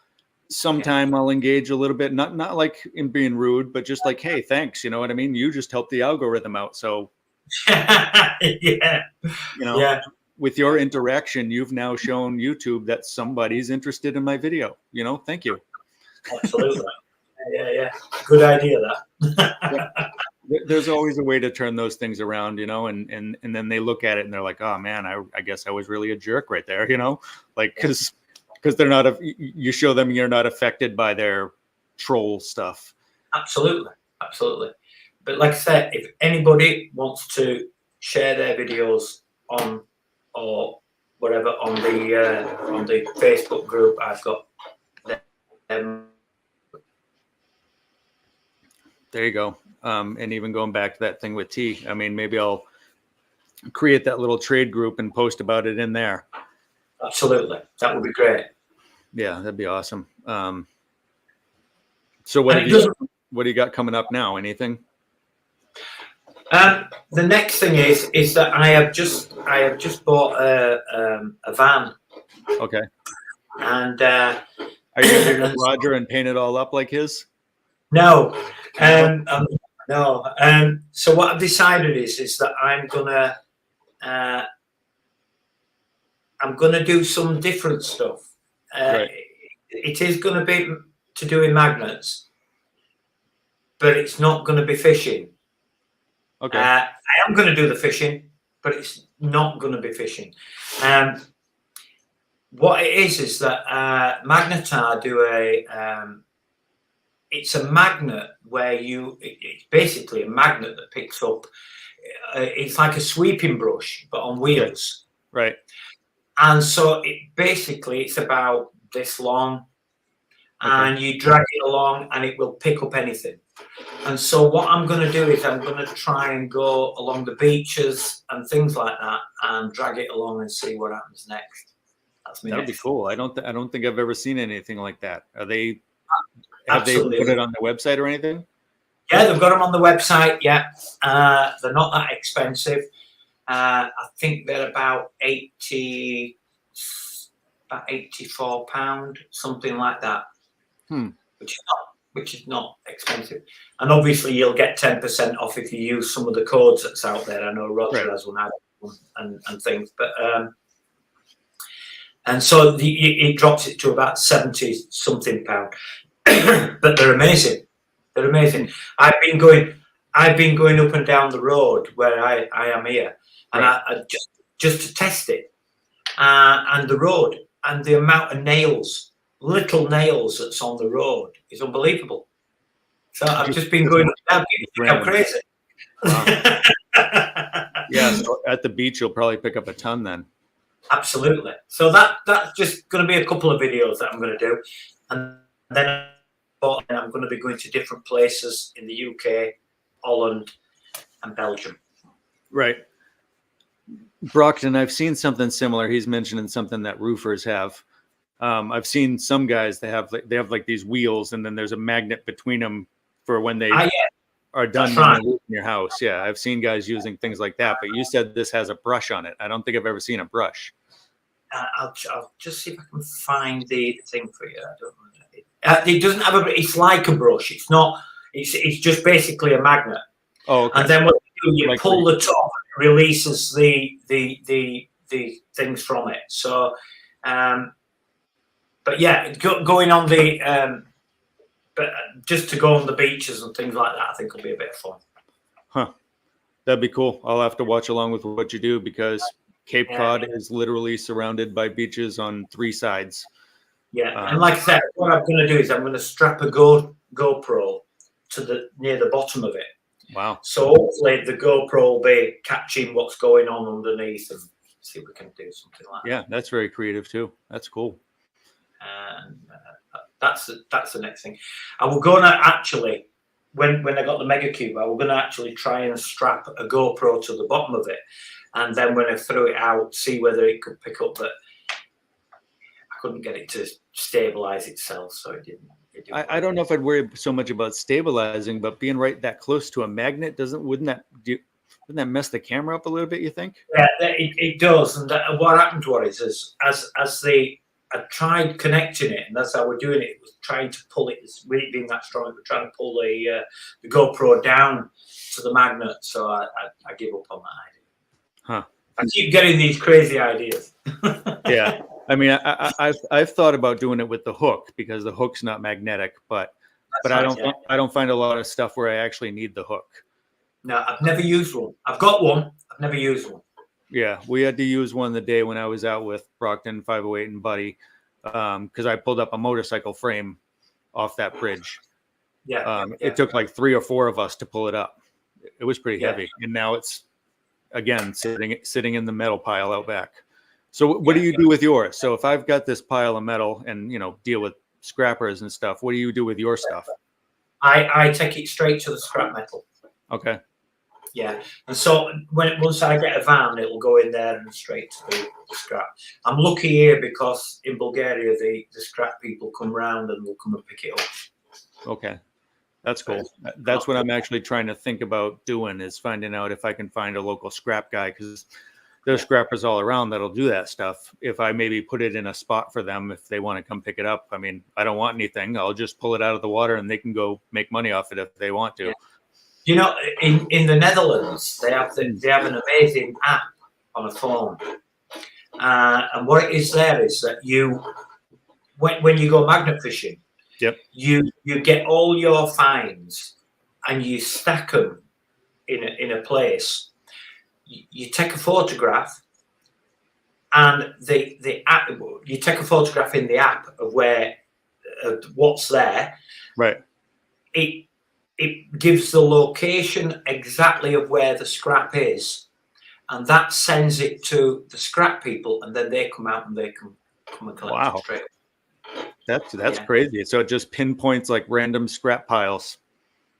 sometime I'll engage a little bit. Not like in being rude, but just like, hey, thanks. You know what I mean? You just helped the algorithm out. So with your interaction, you've now shown YouTube that somebody's interested in my video. Thank you. Absolutely. Yeah. Good idea, that. There's always a way to turn those things around, and then they look at it and they're like, oh man, I guess I was really a jerk right there, like, because they're not, you show them you're not affected by their troll stuff. Absolutely. But like I said, if anybody wants to share their videos on or whatever on the Facebook group, I've got them. There you go. And even going back to that thing with tea, I mean, maybe I'll create that little trade group and post about it in there. Absolutely. That would be great. Yeah, that'd be awesome. So what do you got coming up now? Anything? The next thing is that I have just bought a van. Okay. And are you going to Roger and paint it all up like his? No, no. So what I've decided is that I'm gonna do some different stuff. Right. It is gonna be to do with magnets, but it's not gonna be fishing. Okay. I am gonna do the fishing, but it's not gonna be fishing. What it is that Magnetar do it's a magnet where it's basically a magnet that picks up. It's like a sweeping brush, but on wheels. Right. And so it's about this long, and you drag it along, and it will pick up anything. And so what I'm going to do is I'm going to try and go along the beaches and things like that, and drag it along and see what happens next. That'd be cool. I don't think I've ever seen anything like that. Have they Absolutely. put it on their website or anything? Yeah, they've got them on the website. Yeah, they're not that expensive. I think they're about £84, something like that. Which is not expensive. And obviously, you'll get 10% off if you use some of the codes that's out there. I know Roger has one and things, but and so it drops it to about 70 something pound. But they're amazing. They're amazing. I've been going up and down the road where I am here, and I just to test it, and the road and the amount of little nails that's on the road is unbelievable. So I've just been going up and down. I'm crazy. Wow. Yeah, so at the beach you'll probably pick up a ton then. Absolutely. So that's just going to be a couple of videos that I'm going to do, and then I'm going to be going to different places in the UK, Holland, and Belgium. Right. Brockton, I've seen something similar. He's mentioning something that roofers have. I've seen some guys they have like these wheels, and then there's a magnet between them for when they are done in your house. Yeah, I've seen guys using things like that. But you said this has a brush on it. I don't think I've ever seen a brush. I'll just see if I can find the thing for you. I don't know. It doesn't have it's like a brush. It's not. It's just basically a magnet. Oh, okay. And then what you do, you pull the top, it releases the things from it. So, but yeah, going on the but just to go on the beaches and things like that, I think will be a bit of fun. Huh. That'd be cool. I'll have to watch along with what you do because Cape Cod is literally surrounded by beaches on 3 sides. Yeah, and like I said, what I'm going to do is I'm going to strap a GoPro to near the bottom of it. Wow. So hopefully the GoPro will be catching what's going on underneath and see if we can do something like that. Yeah, that's very creative too. That's cool. And that's the next thing. I was going to actually, when I got the Mega Cube, I was going to actually try and strap a GoPro to the bottom of it. And then when I threw it out, see whether it could pick up, but I couldn't get it to stabilize itself, so it didn't. I don't know if I'd worry so much about stabilizing, but being right that close to a magnet wouldn't that mess the camera up a little bit? You think? Yeah, it does. And what happened was I tried connecting it, and that's how we're doing it. It was trying to pull it, with it being that strong, we're trying to pull the GoPro down to the magnet. So I give up on that idea. Huh. I keep getting these crazy ideas. Yeah. I mean, I've thought about doing it with the hook because the hook's not magnetic, but I don't find a lot of stuff where I actually need the hook. No, I've never used one. I've got one. I've never used one. Yeah, we had to use one the day when I was out with Brockton 508 and Buddy because I pulled up a motorcycle frame off that bridge. Yeah, It took like 3 or 4 of us to pull it up. It was pretty heavy, and now it's again sitting in the metal pile out back. So what do you do with yours? So if I've got this pile of metal and deal with scrappers and stuff, what do you do with your stuff? I take it straight to the scrap metal. Okay. Yeah, and so once I get a van, it will go in there and straight to the scrap. I'm lucky here because in Bulgaria the scrap people come round and will come and pick it up. Okay, that's cool. That's what I'm actually trying to think about doing is finding out if I can find a local scrap guy because there's scrappers all around that'll do that stuff. If I maybe put it in a spot for them, if they want to come pick it up, I mean, I don't want anything. I'll just pull it out of the water and they can go make money off it if they want to. Yeah. You know, in the Netherlands, they have an amazing app on a phone. And what it is there is that when you go magnet fishing, yep, you get all your finds and you stack them in a place. You take a photograph, and the app, you take a photograph in the app of what's there. Right. It gives the location exactly of where the scrap is, and that sends it to the scrap people, and then they come out and they can come and collect the trail. That's crazy. So it just pinpoints like random scrap piles.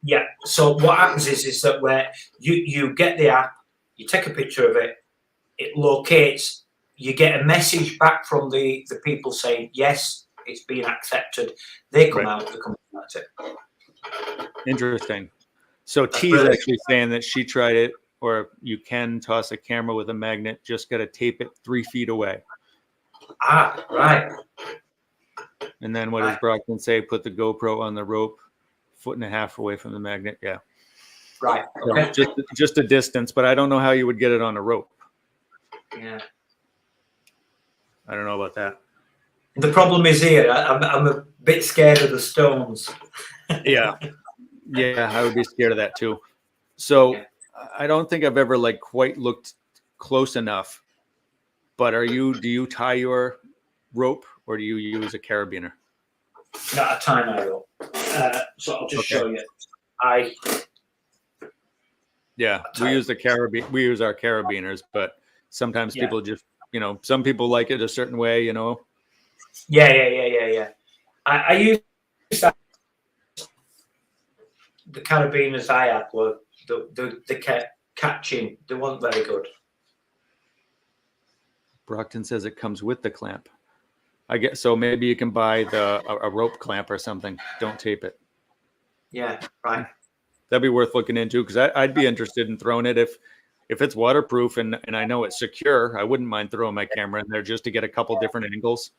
Yeah. So what happens is that where you get the app, you take a picture of it, it locates, you get a message back from the people saying, yes, it's been accepted. They come out to come and collect it. Interesting. So T is actually saying that she tried it, or you can toss a camera with a magnet, just got to tape it 3 feet away. Ah, right. And then what does Brockton say? Put the GoPro on the rope, 1.5 feet away from the magnet. Yeah. Right. Okay. So just a distance, but I don't know how you would get it on a rope. Yeah. I don't know about that. The problem is here, I'm a bit scared of the stones. Yeah. Yeah, I would be scared of that too. So I don't think I've ever like quite looked close enough. But do you tie your rope or do you use a carabiner? Not a tie my rope. So I'll just show you. We use we use our carabiners, but sometimes people just, some people like it a certain way, Yeah. I use that. The carabiners I had were the catching. They weren't very good. Brockton says it comes with the clamp. I guess so. Maybe you can buy a rope clamp or something. Don't tape it. Yeah, right. That'd be worth looking into because I'd be interested in throwing it if it's waterproof and I know it's secure. I wouldn't mind throwing my camera in there just to get a couple different angles.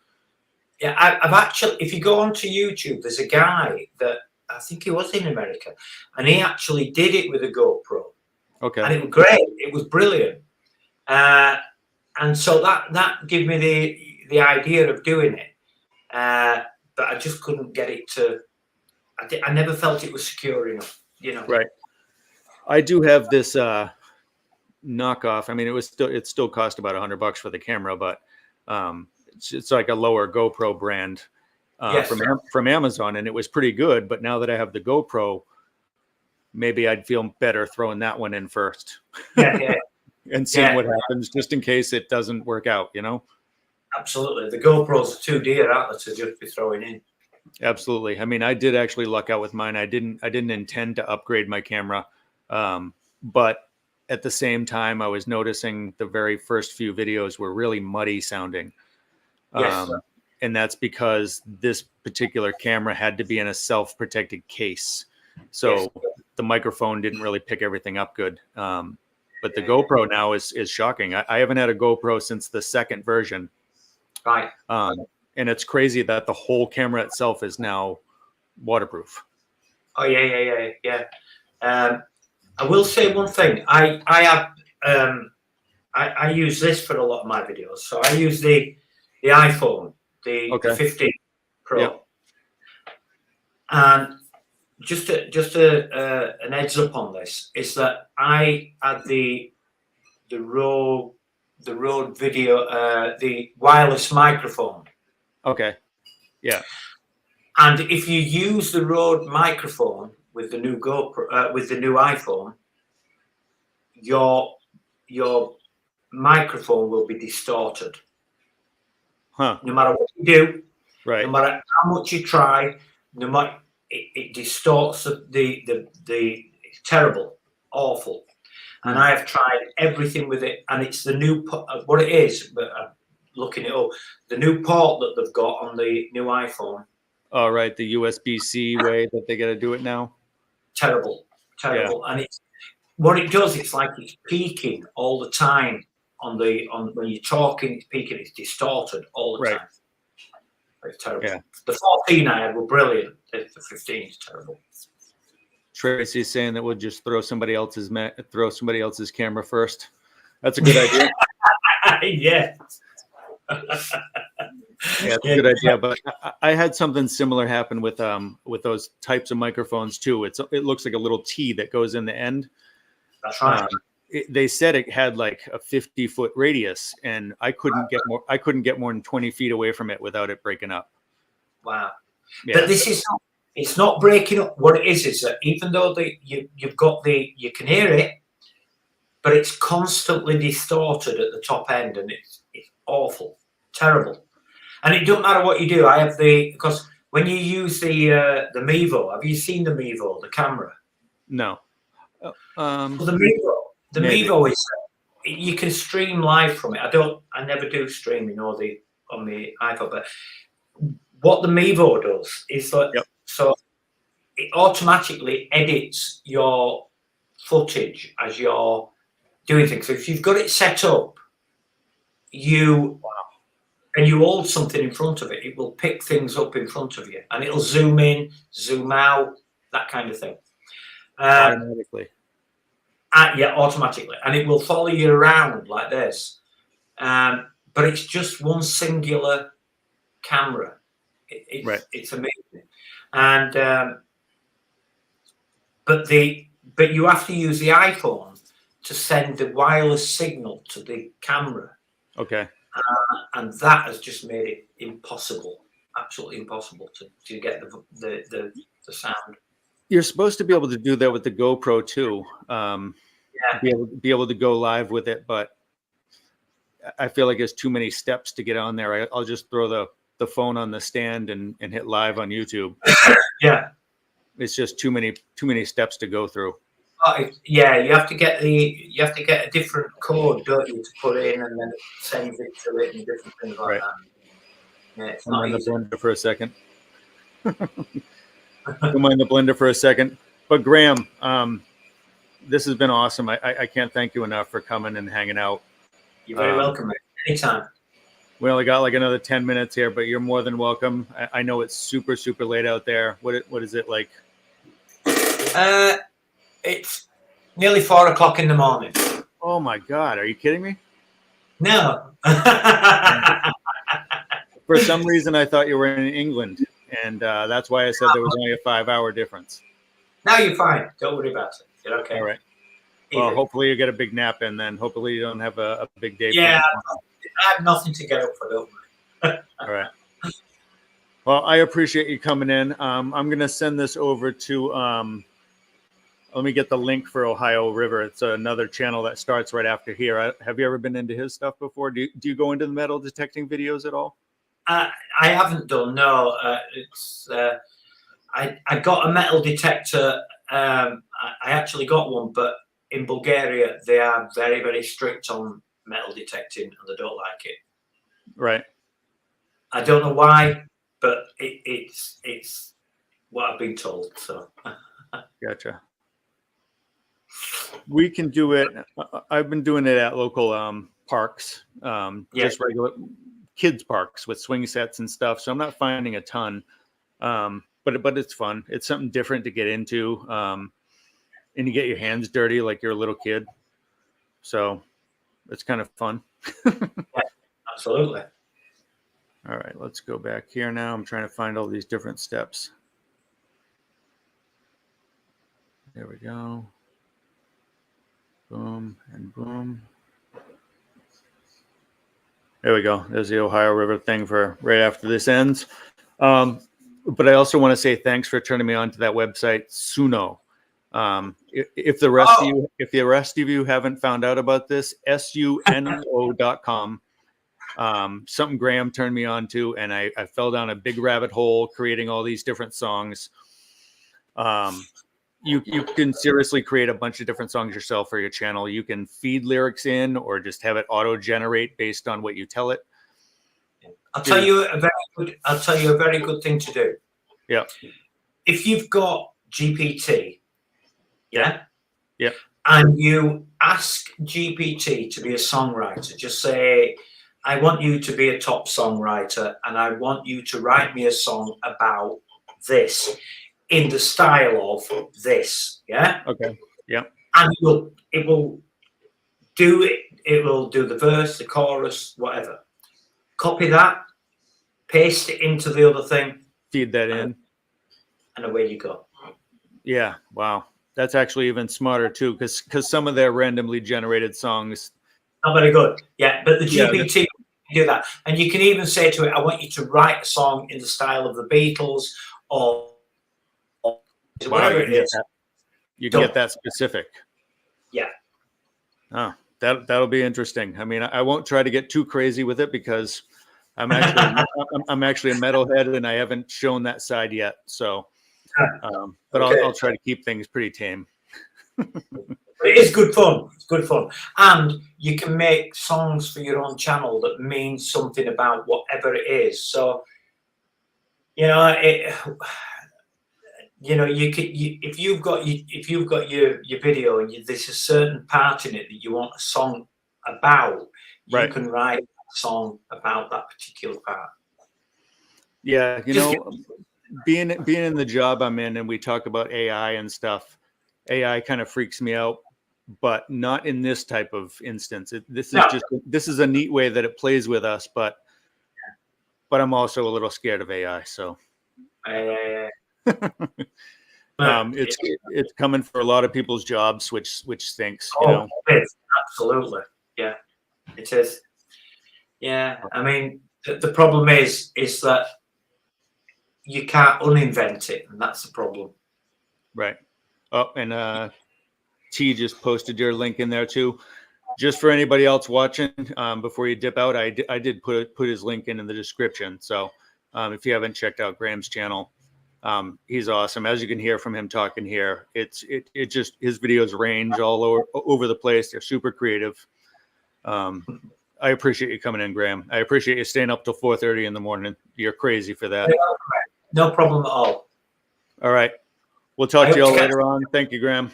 Yeah, I've actually, if you go onto YouTube, there's a guy that I think he was in America, and he actually did it with a GoPro. Okay. And it was great. It was brilliant. And so that gave me the idea of doing it, but I just couldn't get it to. I never felt it was secure enough. Right. I do have this knockoff. I mean, it still cost about $100 for the camera, but it's like a lower GoPro brand from Amazon, and it was pretty good. But now that I have the GoPro, maybe I'd feel better throwing that one in first. Yeah. And seeing what happens, just in case it doesn't work out. Absolutely, the GoPros are too dear, aren't they, to just be throwing in. Absolutely. I mean, I did actually luck out with mine. I didn't intend to upgrade my camera. But at the same time, I was noticing the very first few videos were really muddy sounding. Yes. And that's because this particular camera had to be in a self-protected case. So the microphone didn't really pick everything up good. But the GoPro now is shocking. I haven't had a GoPro since the second version. Right. And it's crazy that the whole camera itself is now waterproof. Oh yeah. I will say one thing. I use this for a lot of my videos. So I use the iPhone, the 15 Pro, and just an heads up on this is that I had the Rode video, the wireless microphone. Okay. Yeah. And if you use the Rode microphone with the new GoPro, with the new iPhone, your microphone will be distorted. Huh. No matter what you do, right? No matter how much you try, no matter it distorts the it's terrible, awful. And I have tried everything with it, and it's the new what it is. But I'm looking it up, the new port that they've got on the new iPhone. Oh, right, the USB-C way that they got to do it now. Terrible. And it's what it does. It's like it's peaking all the time when you're talking, speaking, it's distorted all the Right. time. It's terrible. Yeah. The 14 I had were brilliant. The 15 is terrible. Tracy's saying that we'll just throw somebody else's camera first. That's a good idea. Yeah. Yeah, it's a good idea. But I had something similar happen with those types of microphones too. It looks like a little T that goes in the end. That's right. They said it had like a 50-foot radius, and I couldn't get more than 20 feet away from it without it breaking up. Wow. Yeah. But it's not breaking up. What it is that even though you can hear it, but it's constantly distorted at the top end, and it's awful, terrible. And it don't matter what you do. I have because when you use the Mevo, have you seen the Mevo, the camera? No. Well, the Mevo is you can stream live from it. I never do streaming on the iPhone, but what the Mevo does is that so it automatically edits your footage as you're doing things. So if you've got it set up, and you hold something in front of it, it will pick things up in front of you, and it'll zoom in, zoom out, that kind of thing. Automatically. Yeah, automatically, and it will follow you around like this. But it's just one singular camera. It's amazing, and but you have to use the iPhone to send the wireless signal to the camera. Okay. And that has just made it impossible, absolutely impossible to get the sound. You're supposed to be able to do that with the GoPro too. Be able to go live with it, but I feel like there's too many steps to get on there. I'll just throw the phone on the stand and hit live on YouTube. Yeah, it's just too many steps to go through. You have to get a different code, don't you, to put in, and then it sends it to it and different things like that. Yeah, it's not easy. The blender for a second. Don't mind the blender for a second. But Graham, this has been awesome. I can't thank you enough for coming and hanging out. You're very welcome, mate. Anytime. We only got like another 10 minutes here, but you're more than welcome. I know it's super, super late out there. What is it like? It's nearly 4 o'clock in the morning. Oh my God. Are you kidding me? No. For some reason, I thought you were in England, and that's why I said there was only a 5-hour difference. No, you're fine. Don't worry about it. You're okay. All right. Well, hopefully you get a big nap, and then hopefully you don't have a big day. Yeah, I have nothing to get up for, don't worry. All right. Well, I appreciate you coming in. I'm going to send this over to, let me get the link for Ohio River. It's another channel that starts right after here. Have you ever been into his stuff before? Do you go into the metal detecting videos at all? I haven't done, no. I got a metal detector. I actually got one, but in Bulgaria, they are very, very strict on metal detecting, and they don't like it. Right. I don't know why, but it's what I've been told. So. Gotcha. We can do it. I've been doing it at local parks, just regular kids parks with swing sets and stuff. So I'm not finding a ton, but it's fun. It's something different to get into, and you get your hands dirty like you're a little kid. So it's kind of fun. Yeah, absolutely. All right, let's go back here now. I'm trying to find all these different steps. There we go. Boom and boom. There we go. There's the Ohio River thing for right after this ends. But I also want to say thanks for turning me on to that website, Suno. If the rest of you haven't found out about this, suno.com. Something Graham turned me on to, and I fell down a big rabbit hole creating all these different songs. You can seriously create a bunch of different songs yourself for your channel. You can feed lyrics in or just have it auto generate based on what you tell it. I'll tell you a very good thing to do. Yeah. If you've got GPT, yeah, Yeah. And you ask GPT to be a songwriter. Just say, I want you to be a top songwriter, and I want you to write me a song about this in the style of this. Yeah. Okay. Yeah. And it will do it. It will do the verse, the chorus, whatever. Copy that, paste it into the other thing, Feed that in. and away you go. Yeah. Wow. That's actually even smarter too, because some of their randomly generated songs. Not very good. Yeah, but the Yeah, GPT can do that. And you can even say to it, I want you to write a song in the style of the Beatles or whatever it is. You can get that specific. Yeah. Oh, that'll be interesting. I mean, I won't try to get too crazy with it because I'm actually I'm actually a metalhead and I haven't shown that side yet. So, but Okay. I'll try to keep things pretty tame. But it is good fun. It's good fun. And you can make songs for your own channel that mean something about whatever it is. So, you know, if you've got your video and there's a certain part in it that you want a song about, you can write a song about that particular part. Yeah, being in the job I'm in, and we talk about AI and stuff. AI kind of freaks me out, but not in this type of instance. This is a neat way that it plays with us, but I'm also a little scared of AI. So. It's coming for a lot of people's jobs, which stinks. It is. Absolutely, yeah, it is. Yeah, I mean, the problem is that you can't uninvent it, and that's the problem. Right. Oh, and T just posted your link in there too. Just for anybody else watching, before you dip out, I did put his link in the description. So if you haven't checked out Graham's channel. He's awesome. As you can hear from him talking here, it just, his videos range all over the place. They're super creative. I appreciate you coming in, Graham. I appreciate you staying up till 4:30 in the morning. You're crazy for that. No problem at all. All right. We'll talk to you all later on. Thank you, Graham.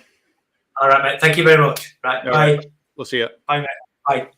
All right, mate. Thank you very much. Right. Bye. We'll see you. Bye, mate. Bye.